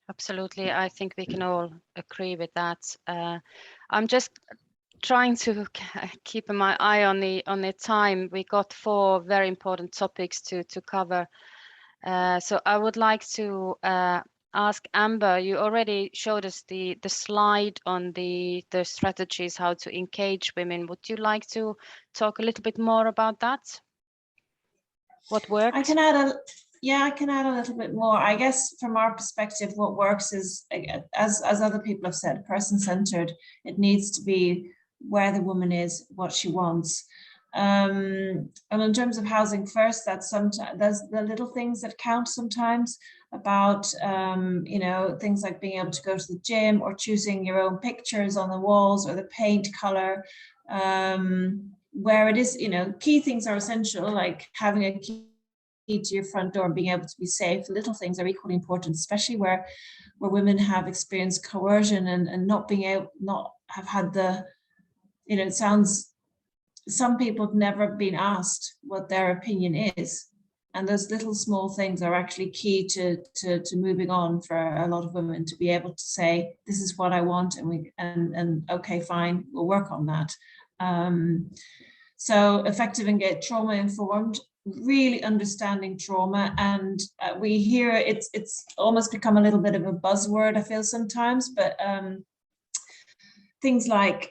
Absolutely. I think we can all agree with that. I'm just trying to keep my eye on the time. We got 4 very important topics to cover. So I would like to ask Amber, you already showed us the slide on the strategies, how to engage women. Would you like to talk a little bit more about that? What worked? I can add a little bit more. I guess from our perspective, what works is, as other people have said, person-centered. It needs to be where the woman is, what she wants. And in terms of housing first, that's sometimes there's the little things that count sometimes, about things like being able to go to the gym, or choosing your own pictures on the walls, or the paint color, where it is, key things are essential, like having a key to your front door and being able to be safe. Little things are equally important, especially where women have experienced coercion and not have had the, you know, it sounds, some people have never been asked what their opinion is. And those little small things are actually key to moving on for a lot of women, to be able to say, this is what I want, and okay, fine, we'll work on that. So effective and get trauma informed, really understanding trauma. And we hear it's almost become a little bit of a buzzword, I feel sometimes, but things like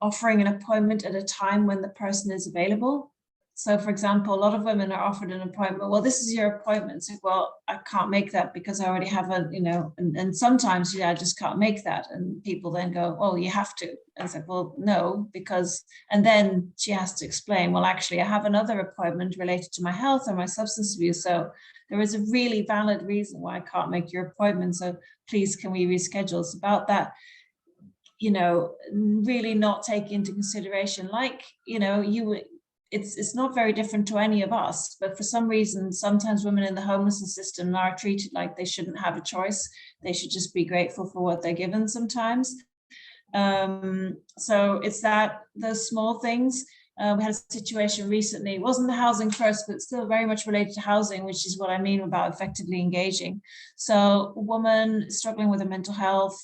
offering an appointment at a time when the person is available. So for example, a lot of women are offered an appointment. Well, this is your appointment. So, well, I can't make that because I already have a, you know, and sometimes, yeah, I just can't make that. And people then go, oh, you have to. And it's like, well, no, because, and then she has to explain, well, actually, I have another appointment related to my health or my substance abuse. So there is a really valid reason why I can't make your appointment. So please, can we reschedule? It's about that, you know, really not take into consideration, like, you know, it's not very different to any of us, but for some reason, sometimes women in the homelessness system are treated like they shouldn't have a choice. They should just be grateful for what they're given sometimes. So it's those small things. We had a situation recently, it wasn't the housing first, but still very much related to housing, which is what I mean about effectively engaging. So a woman struggling with her mental health,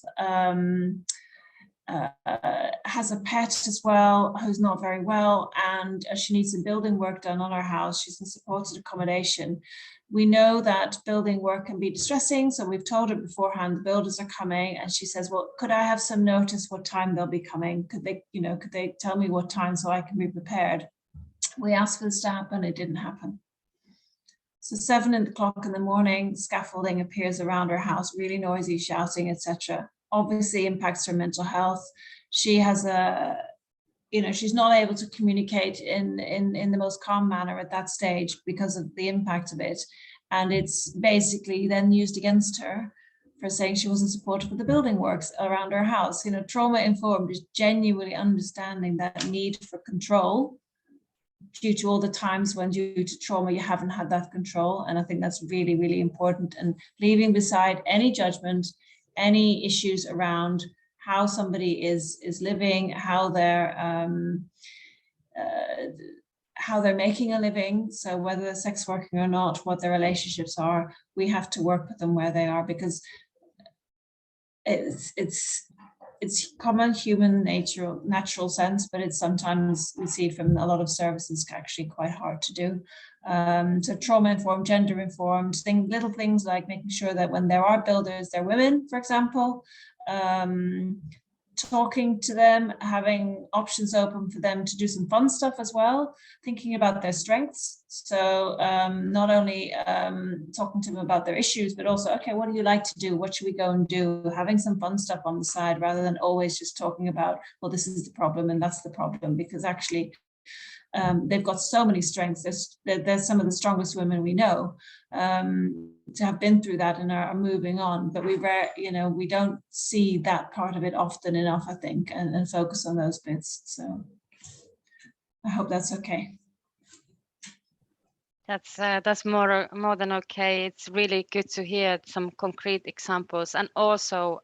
has a pet as well who's not very well, and she needs some building work done on her house. She's in supported accommodation. We know that building work can be distressing, so we've told her beforehand the builders are coming, and she says, well, could I have some notice what time they'll be coming? Could they tell me what time so I can be prepared? We asked for this to happen, it didn't happen. So 7 o'clock in the morning, scaffolding appears around her house, really noisy, shouting, etc. Obviously impacts her mental health. She has she's not able to communicate in the most calm manner at that stage because of the impact of it. And it's basically then used against her for saying she wasn't supportive of the building works around her house. You know, trauma informed is genuinely understanding that need for control due to all the times when due to trauma you haven't had that control. And I think that's really, really important, and leaving beside any judgment, any issues around how somebody is living, how they're making a living. So whether they're sex working or not, what their relationships are, we have to work with them where they are, because it's common human nature, natural sense, but it's sometimes we see from a lot of services actually quite hard to do. So trauma-informed, gender-informed, little things like making sure that when there are builders, they're women, for example, talking to them, having options open for them to do some fun stuff as well, thinking about their strengths. So not only talking to them about their issues, but also, okay, what do you like to do? What should we go and do? Having some fun stuff on the side rather than always just talking about, well, this is the problem and that's the problem, because actually they've got so many strengths. They're some of the strongest women we know to have been through that and are moving on. But we don't see that part of it often enough, I think, and focus on those bits. So I hope that's okay. That's more than okay. It's really good to hear some concrete examples, and also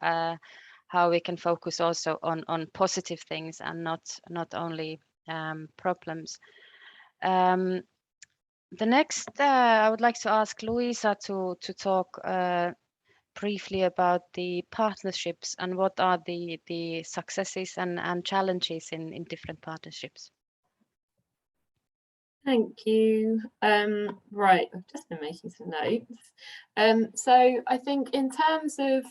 how we can focus also on positive things and not only problems. The next, I would like to ask Louisa to talk briefly about the partnerships and what are the successes and challenges in different partnerships. Thank you. Right, I've just been making some notes. So I think in terms of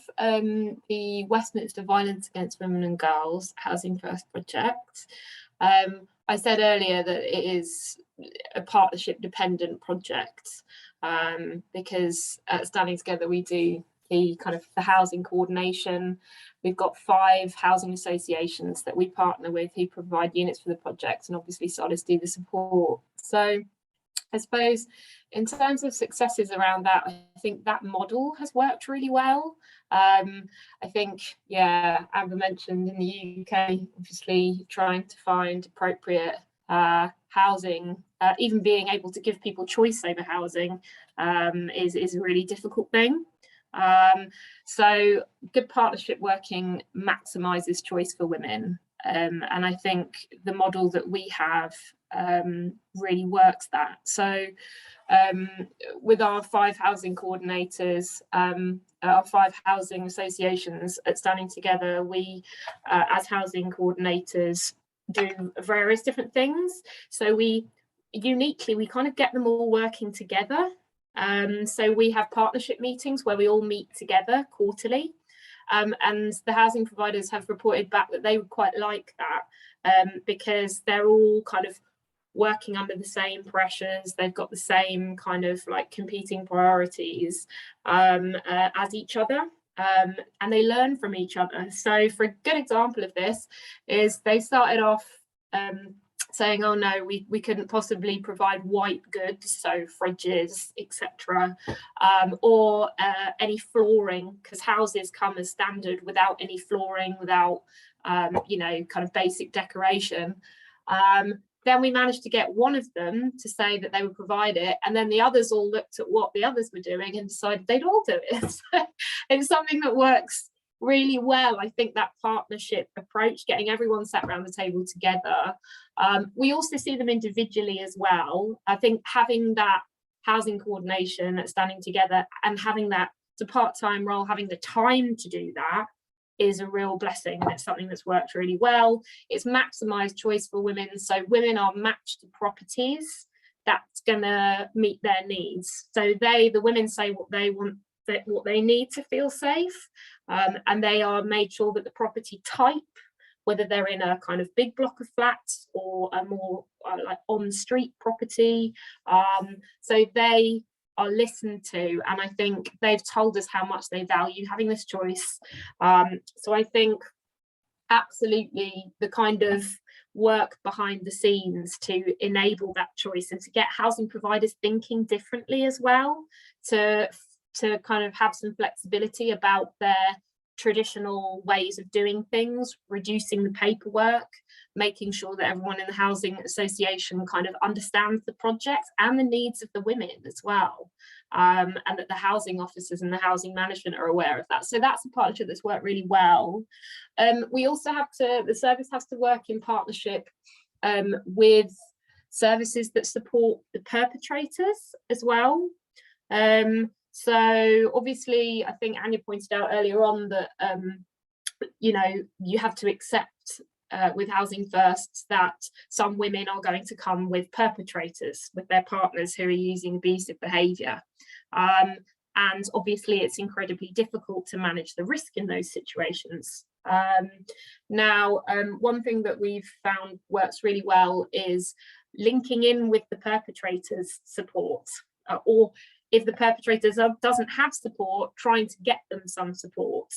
the Westminster Violence Against Women and Girls Housing First project, I said earlier that it is a partnership dependent project because at Standing Together we do the housing coordination. We've got 5 housing associations that we partner with who provide units for the project, and obviously Solace do the support. So I suppose in terms of successes around that, I think that model has worked really well. I think, Amber mentioned in the UK, obviously trying to find appropriate housing, even being able to give people choice over housing is a really difficult thing. So good partnership working maximises choice for women. And I think the model that we have really works that. So with our 5 housing coordinators, our 5 housing associations standing together, we as housing coordinators do various different things. So we kind of get them all working together. So we have partnership meetings where we all meet together quarterly. And the housing providers have reported back that they would quite like that because they're all kind of working under the same pressures. They've got the same kind of like competing priorities as each other, and they learn from each other. So for a good example of this is they started off saying, oh no, we couldn't possibly provide white goods, so fridges, etc., or any flooring, because houses come as standard without any flooring, without you know, kind of basic decoration. Then we managed to get one of them to say that they would provide it, and then the others all looked at what the others were doing and decided they'd all do it. So it's something that works really well. I think that partnership approach, getting everyone sat around the table together. We also see them individually as well. I think having that housing coordination, standing together, and having that part-time role, having the time to do that, is a real blessing, and it's something that's worked really well. It's maximised choice for women, so women are matched to properties that's going to meet their needs. So the women say what they want, what they need to feel safe, and they are made sure that the property type, whether they're in a kind of big block of flats or a more like on-street property, so they are listened to, and I think they've told us how much they value having this choice. So I think absolutely the kind of work behind the scenes to enable that choice and to get housing providers thinking differently as well, to kind of have some flexibility about their traditional ways of doing things, reducing the paperwork, making sure that everyone in the housing association kind of understands the project and the needs of the women as well, and that the housing officers and the housing management are aware of that. So that's a partnership that's worked really well. We also have to, the service has to work in partnership with services that support the perpetrators as well. So obviously, I think Ania pointed out earlier on that, you know, you have to accept with Housing First that some women are going to come with perpetrators, with their partners who are using abusive behaviour. And obviously, it's incredibly difficult to manage the risk in those situations. Now, one thing that we've found works really well is linking in with the perpetrators' support, or if the perpetrator doesn't have support, trying to get them some support.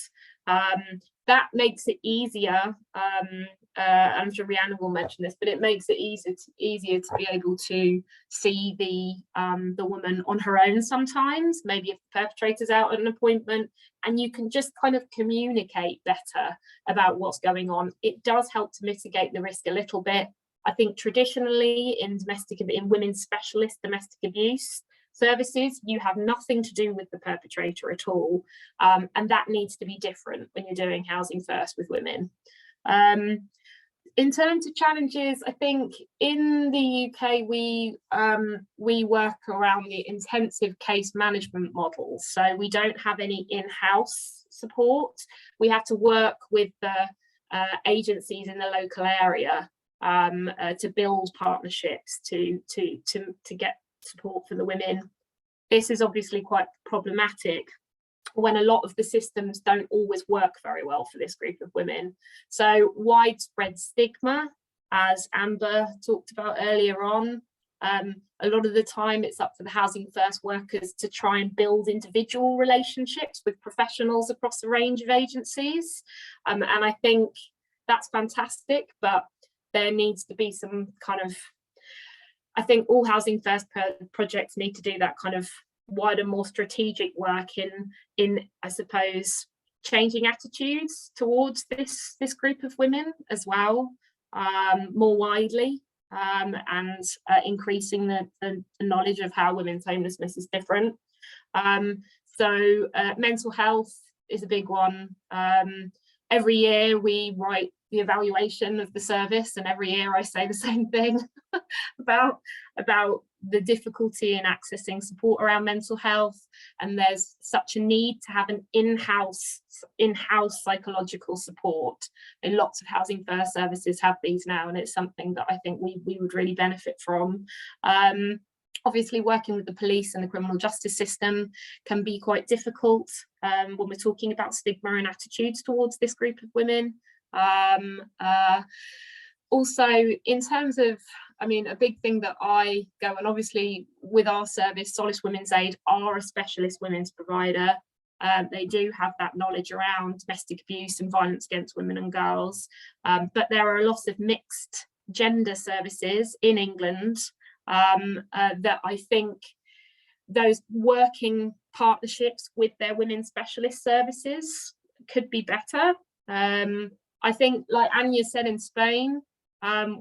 That makes it easier. I'm sure Rhiannon will mention this, but it makes it easier to be able to see the woman on her own sometimes, maybe if the perpetrator's out at an appointment, and you can just kind of communicate better about what's going on. It does help to mitigate the risk a little bit. I think traditionally in women's specialist domestic abuse services, you have nothing to do with the perpetrator at all, and that needs to be different when you're doing Housing First with women. In terms of challenges, I think in the UK we work around the intensive case management model, so we don't have any in-house support. We have to work with the agencies in the local area to build partnerships to get support for the women. This is obviously quite problematic when a lot of the systems don't always work very well for this group of women. So widespread stigma, as Amber talked about earlier on, a lot of the time it's up to the Housing First workers to try and build individual relationships with professionals across a range of agencies, and I think that's fantastic, but there needs to be some kind of, I think all Housing First projects need to do that kind of wider, more strategic work in I suppose changing attitudes towards this group of women as well, more widely. and increasing the knowledge of how women's homelessness is different. So mental health is a big one. Every year we write the evaluation of the service, and every year I say the same thing about the difficulty in accessing support around mental health, and there's such a need to have an in-house psychological support. And lots of housing first services have these now, and it's something that I think we would really benefit from. Obviously, working with the police and the criminal justice system can be quite difficult when we're talking about stigma and attitudes towards this group of women. Also, in terms of, I mean, a big thing that I go, and obviously with our service, Solace Women's Aid are a specialist women's provider. They do have that knowledge around domestic abuse and violence against women and girls, but there are a lot of mixed gender services in England that I think those working partnerships with their women's specialist services could be better. I think, like Ania said, in Spain,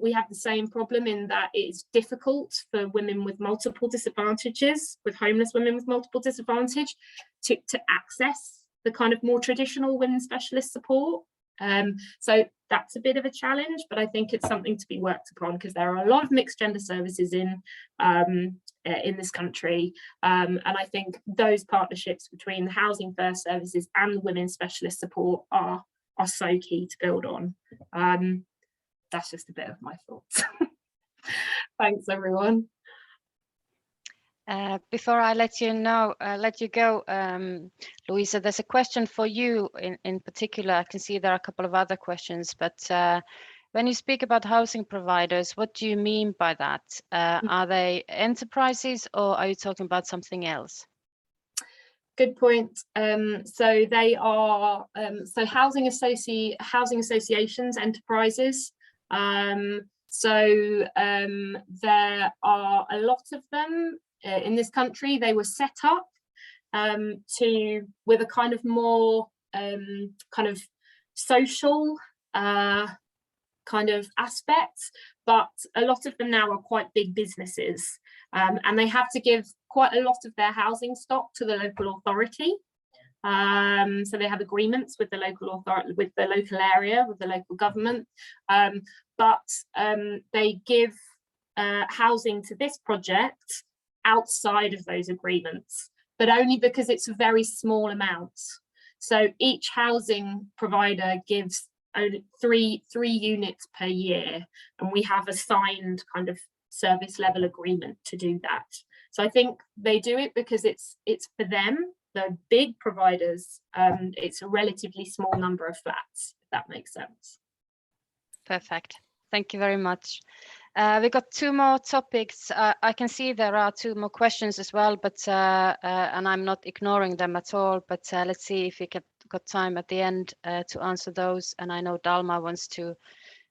we have the same problem in that it's difficult for women with multiple disadvantages, with homeless women with multiple disadvantage, to access the kind of more traditional women's specialist support. So that's a bit of a challenge, but I think it's something to be worked upon, because there are a lot of mixed gender services in this country, and I think those partnerships between the housing first services and the women's specialist support are so key to build on. That's just a bit of my thoughts. Thanks, everyone. Before I let you go, Louisa, there's a question for you in particular. I can see there are a couple of other questions, but when you speak about housing providers, what do you mean by that? Are they enterprises, or are you talking about something else? Good point. So they are housing associations, enterprises. There are a lot of them in this country. They were set up with a kind of more kind of social kind of aspects, but a lot of them now are quite big businesses, and they have to give quite a lot of their housing stock to the local authority. So they have agreements with the local authority, with the local area, with the local government, but they give housing to this project outside of those agreements, but only because it's a very small amount. So each housing provider gives only three units per year, and we have a signed kind of service level agreement to do that. So I think they do it because it's for them. The big providers, it's a relatively small number of flats, if that makes sense. Perfect. Thank you very much. We got two more topics. I can see there are two more questions as well, but and I'm not ignoring them at all, but let's see if we got time at the end to answer those. And I know Dalma wants to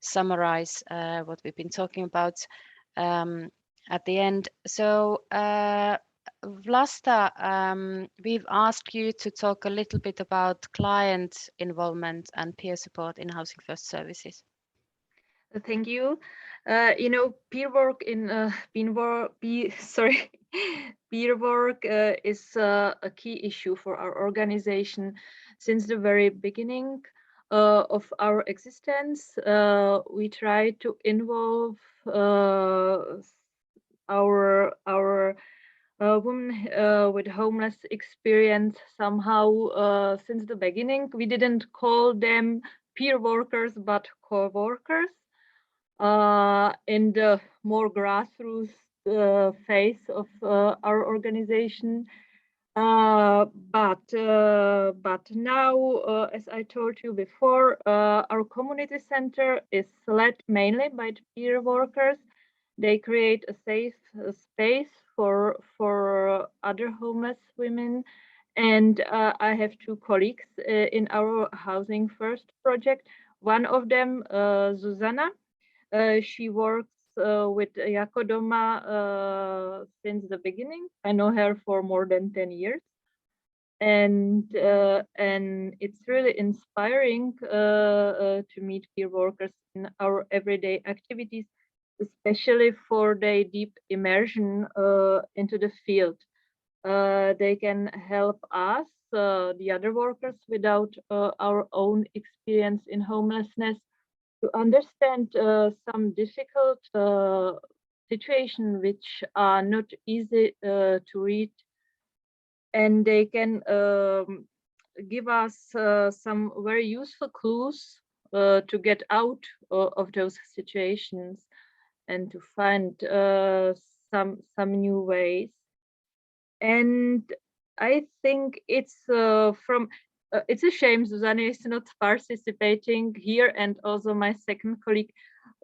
summarize what we've been talking about at the end. So Vlasta, we've asked you to talk a little bit about client involvement and peer support in housing first services. Thank you. You know, peer work is a key issue for our organization since the very beginning of our existence. We try to involve our women with homeless experience somehow since the beginning. We didn't call them peer workers, but co-workers. In the more grassroots phase of our organization, but now, as I told you before, our community center is led mainly by the peer workers. They create a safe space for other homeless women, and I have two colleagues in our Housing First project. One of them, Zuzana. She works with Jako Doma since the beginning. I know her for more than 10 years. And it's really inspiring to meet peer workers in our everyday activities. especially for their deep immersion into the field. They can help us, the other workers, without our own experience in homelessness, to understand some difficult situations which are not easy to read, and they can give us some very useful clues to get out of those situations and to find some new ways. And I think it's it's a shame Susanne is not participating here, and also my second colleague,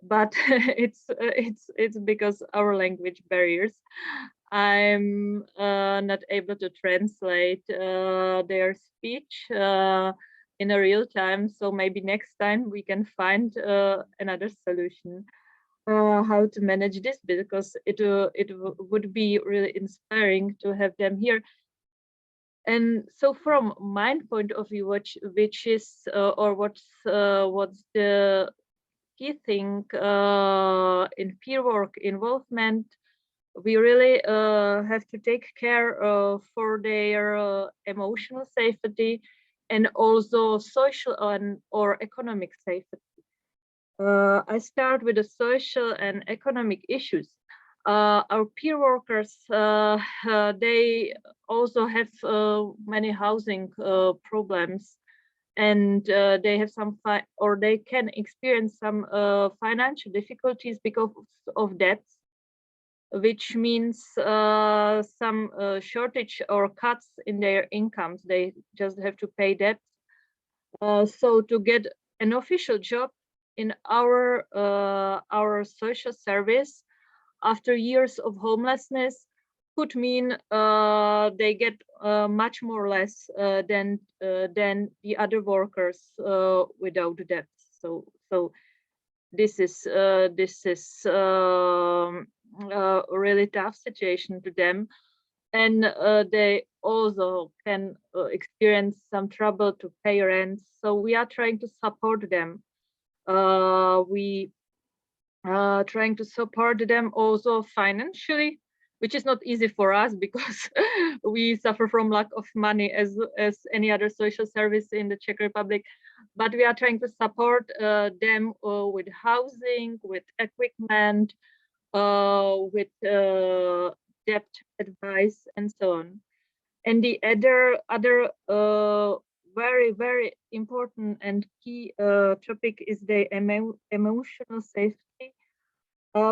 but it's because our language barriers. I'm not able to translate their speech in a real time, so maybe next time we can find another solution how to manage this, because it would be really inspiring to have them here. And so from my point of view, which is or what's the key thing in peer work involvement, we really have to take care for their emotional safety and also social or economic safety. I start with the social and economic issues. Our peer workers, they also have many housing problems, and they have some or they can experience some financial difficulties because of debts, which means some shortage or cuts in their incomes. They just have to pay debts. So to get an official job in our social service after years of homelessness could mean they get much more less than the other workers without debts. So this is a really tough situation to them, and they also can experience some trouble to pay rent. So we are trying to support them. We trying to support them also financially, which is not easy for us because we suffer from lack of money as any other social service in the Czech Republic. But we are trying to support them with housing, with equipment, with debt advice, and so on. And the other very, very important and key topic is the emotional safety,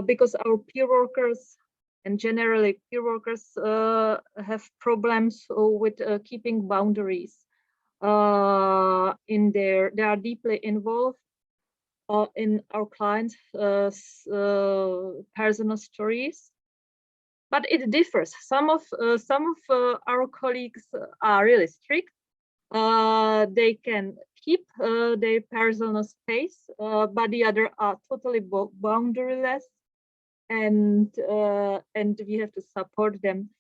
because our peer workers and generally peer workers have problems with keeping boundaries. They are deeply involved in our clients' personal stories. But it differs. Some of our colleagues are really strict. They can keep their personal space, but the other are totally boundaryless, and we have to support them.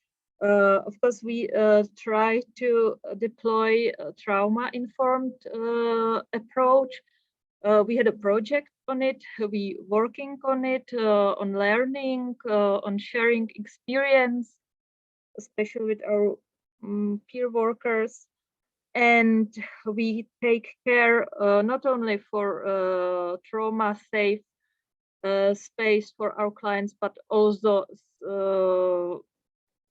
Of course, we try to deploy a trauma-informed approach. We had a project on it. We working on it, on learning, on sharing experience, especially with our peer workers. And we take care not only for trauma-safe space for our clients, but also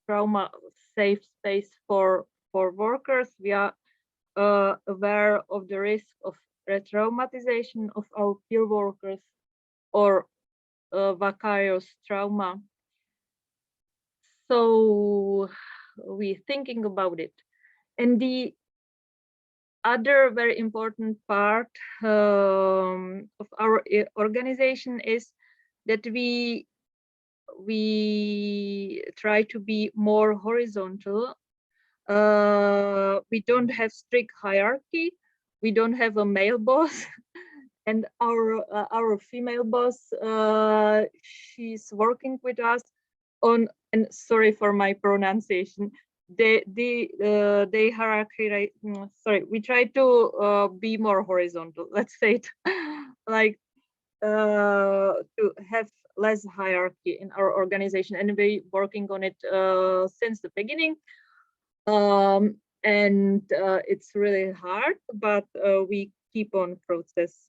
trauma-safe space for workers. We are aware of the risk of re-traumatization of our peer workers or vicarious trauma. So we're thinking about it. And the other very important part of our organization is that we try to be more horizontal. We don't have strict hierarchy. We don't have a male boss, and our female boss, she's working with us on. And sorry for my pronunciation. The hierarchy. Sorry, we try to be more horizontal. Let's say it like to have less hierarchy in our organization, and we're working on it since the beginning. And it's really hard, but we keep on process.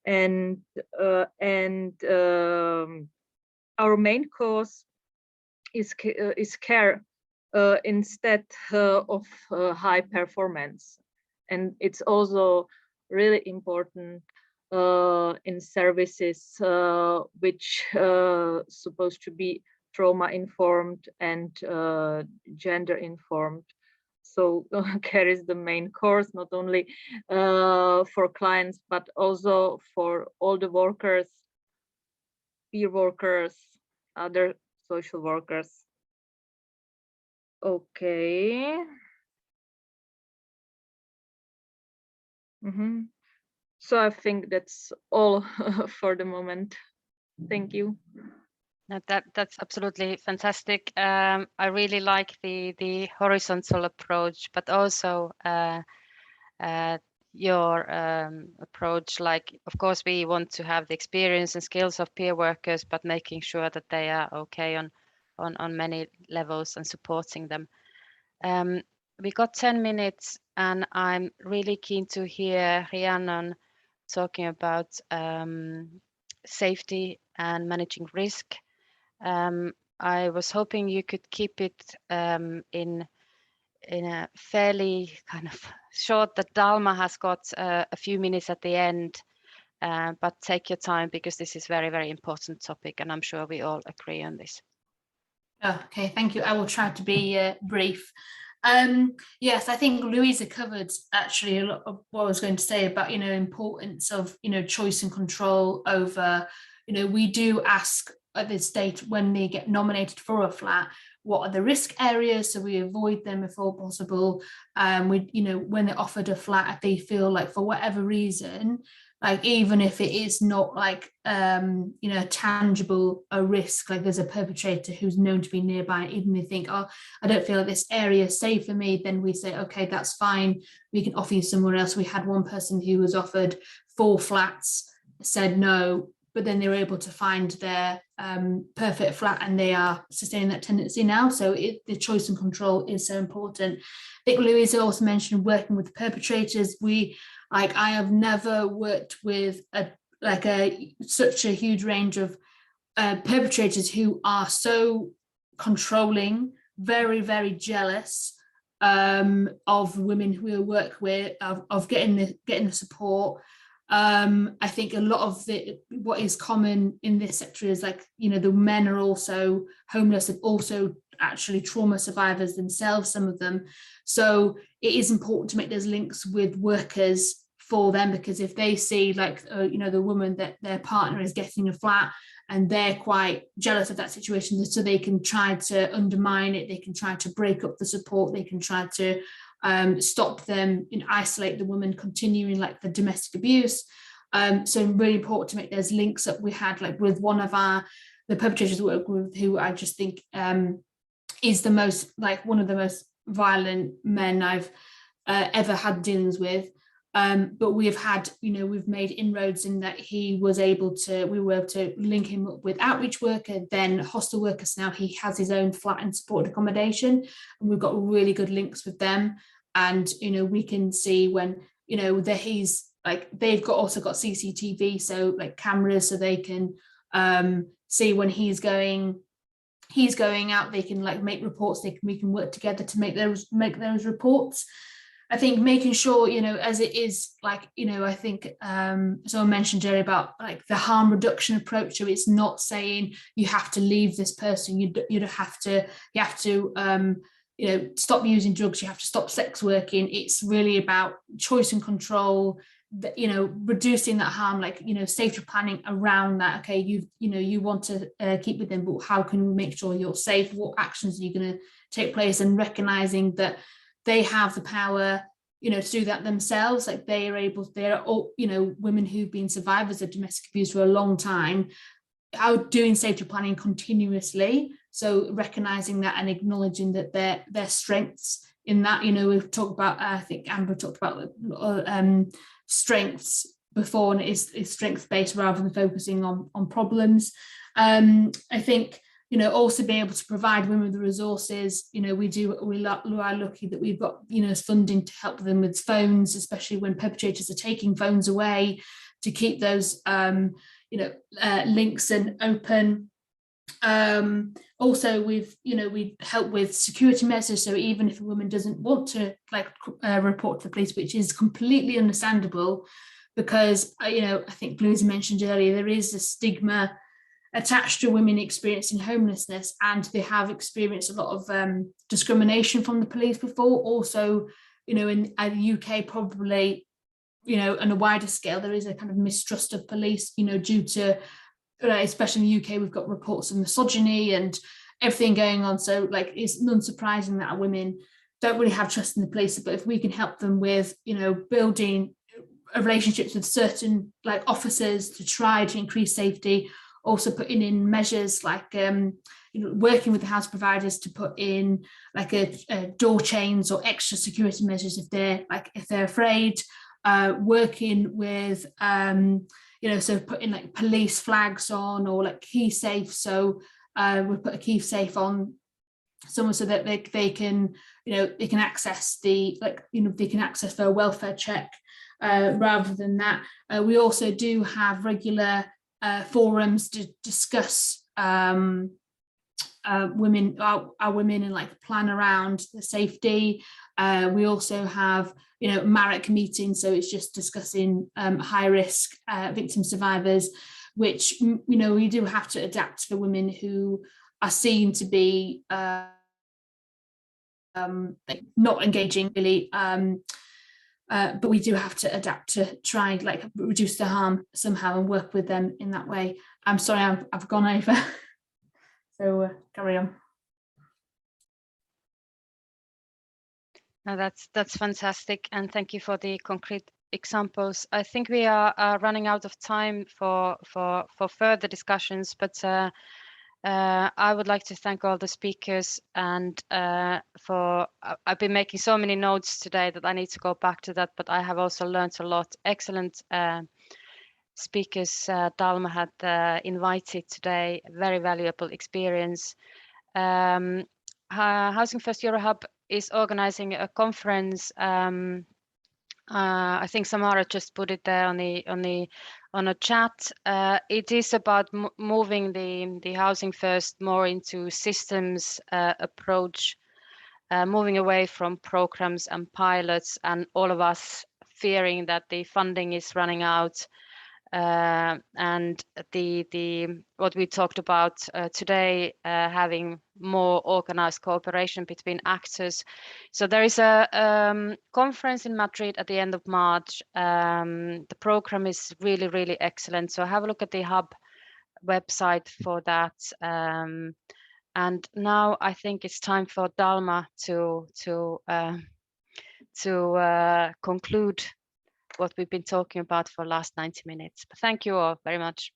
And our main cause is care instead of high performance, and it's also really important in services which supposed to be trauma informed and gender informed. So care is the main course, not only for clients, but also for all the workers, peer workers, other social workers. Okay. So I think that's all for the moment. Thank you. No, that's absolutely fantastic. I really like the horizontal approach, but also your approach. Like, of course, we want to have the experience and skills of peer workers, but making sure that they are okay on many levels and supporting them. We got 10 minutes, and I'm really keen to hear Rhiannon talking about safety and managing risk. I was hoping you could keep it in a fairly kind of short, that Doma has got a few minutes at the end, but take your time, because this is very, very important topic, and I'm sure we all agree on this. Okay, thank you. I will try to be brief. Yes, I think Louisa covered actually a lot of what I was going to say about, importance of, choice and control over, we do ask at this stage when they get nominated for a flat, what are the risk areas, so we avoid them if all possible. When they're offered a flat, if they feel like for whatever reason, like even if it is not like tangible a risk, like there's a perpetrator who's known to be nearby, even if they think, oh, I don't feel like this area is safe for me, then we say, okay, that's fine, we can offer you somewhere else. We had one person who was offered 4 flats, said no, but then they were able to find their perfect flat, and they are sustaining that tendency now. So the choice and control is so important. I think Louisa also mentioned working with perpetrators. I have never worked with such a huge range of perpetrators who are so controlling, very, very jealous of women who we work with, of getting the support. I think a lot of what is common in this sector is the men are also homeless and also actually trauma survivors themselves, some of them. So it is important to make those links with workers for them, because if they see the woman that their partner is getting a flat and they're quite jealous of that situation, so they can try to undermine it, they can try to break up the support, they can try to stop them and isolate the woman continuing the domestic abuse. So really important to make those links up. We had with one of the perpetrators we work with, who I just think is one of the most violent men I've ever had dealings with. But we have had, we've made inroads in that we were able to link him up with outreach worker, then hostel workers. Now he has his own flat and supported accommodation, and we've got really good links with them. And, we can see when, that he's they've also got CCTV, so cameras, so they can see when he's going out, they can make reports, we can work together to make those reports. I think making sure, as it is I think someone mentioned earlier about the harm reduction approach. So it's not saying you have to leave this person, you have to stop using drugs, you have to stop sex working. It's really about choice and control, reducing that harm, safety planning around that. Okay, you want to keep with them, but how can we make sure you're safe? What actions are you going to take place? And recognizing that they have the power, to do that themselves. They're all, women who've been survivors of domestic abuse for a long time, are doing safety planning continuously. So recognizing that and acknowledging that their strengths in that, we've talked about, I think Amber talked about strengths before, and it is strength based rather than focusing on problems. I think, you know, also being able to provide women with the resources. You know, we are lucky that we've got, you know, funding to help them with phones, especially when perpetrators are taking phones away, to keep those, you know, links and open. Also, we help with security measures. So even if a woman doesn't want to report to the police, which is completely understandable, because you know, I think Louisa mentioned earlier, there is a stigma attached to women experiencing homelessness, and they have experienced a lot of discrimination from the police before. Also, you know, in the UK, probably, you know, on a wider scale, there is a kind of mistrust of police, you know, due to, especially in the UK, we've got reports of misogyny and everything going on. So like, it's unsurprising that women don't really have trust in the police. But if we can help them with, you know, building relationships with certain like officers to try to increase safety, also putting in measures like, you know, working with the house providers to put in like a door chains or extra security measures if they're afraid, working with, you know, so putting like police flags on, or like key safes. So we put a key safe on someone so that they can, you know, they can access the, like, you know, they can access their welfare check. Rather than that, we also do have regular forums to discuss women, our women, and like plan around the safety. We also have, you know, MAREC meetings, so it's just discussing high risk victim survivors, which, you know, we do have to adapt for women who are seen to be like not engaging really, but we do have to adapt to try like reduce the harm somehow and work with them in that way. I'm sorry, I've gone over. So carry on. No, that's fantastic, and thank you for the concrete examples. I think we are running out of time for further discussions, but I would like to thank all the speakers, and I've been making so many notes today that I need to go back to that, but I have also learned a lot. Excellent speakers Dalma had invited today, very valuable experience. Housing First Eurohub is organizing a conference. I think Samara just put it there on a chat. It is about moving the Housing First more into systems approach, moving away from programs and pilots, and all of us fearing that the funding is running out. And what we talked about today, having more organized cooperation between actors. So there is a conference in Madrid at the end of March. The program is really, really excellent. So have a look at the Hub website for that. And now I think it's time for Dalma to conclude what we've been talking about for the last 90 minutes. But thank you all very much.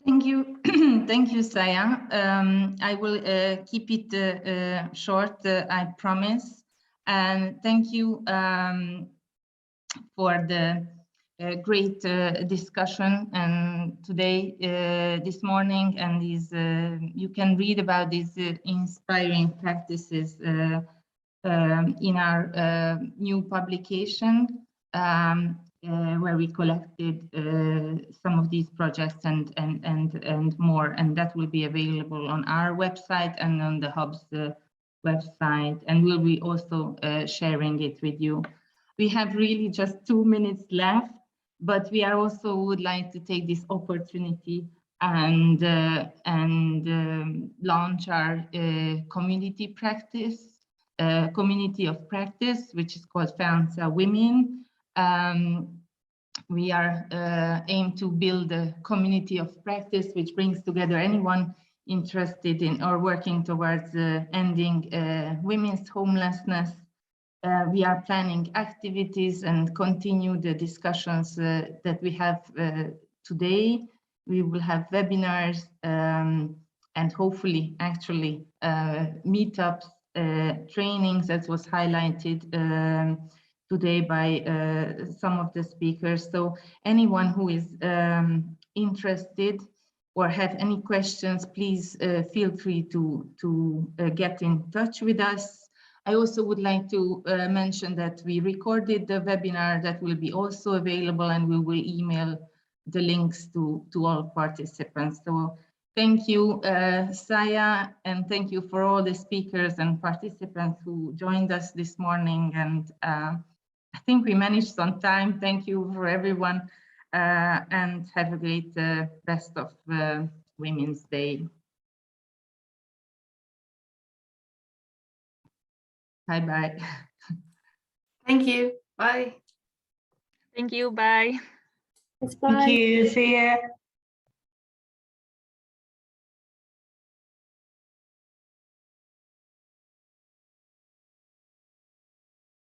Thank you. Thank you, Saija. I will keep it short, I promise. And thank you for the great discussion and today, this morning, and these you can read about these inspiring practices in our new publication, where we collected some of these projects and more, and that will be available on our website and on the Hub's website, and we'll be also sharing it with you. We have really just 2 minutes left, but we are also would like to take this opportunity and launch our community of practice, which is called FEANTSA Women. We are aim to build a community of practice which brings together anyone interested in or working towards ending women's homelessness. We are planning activities and continue the discussions that we have today. We will have webinars and hopefully actually meetups, trainings, that was highlighted today by some of the speakers. So anyone who is interested or have any questions, please feel free to get in touch with us. I also would like to mention that we recorded the webinar that will be also available, and we will email the links to all participants. So thank you, Saija, and thank you for all the speakers and participants who joined us this morning. And I think we managed on time. Thank you for everyone, and have a great rest of Women's Day. Bye-bye. Thank you. Bye. Thank you. Bye. Bye. Thank you. See ya.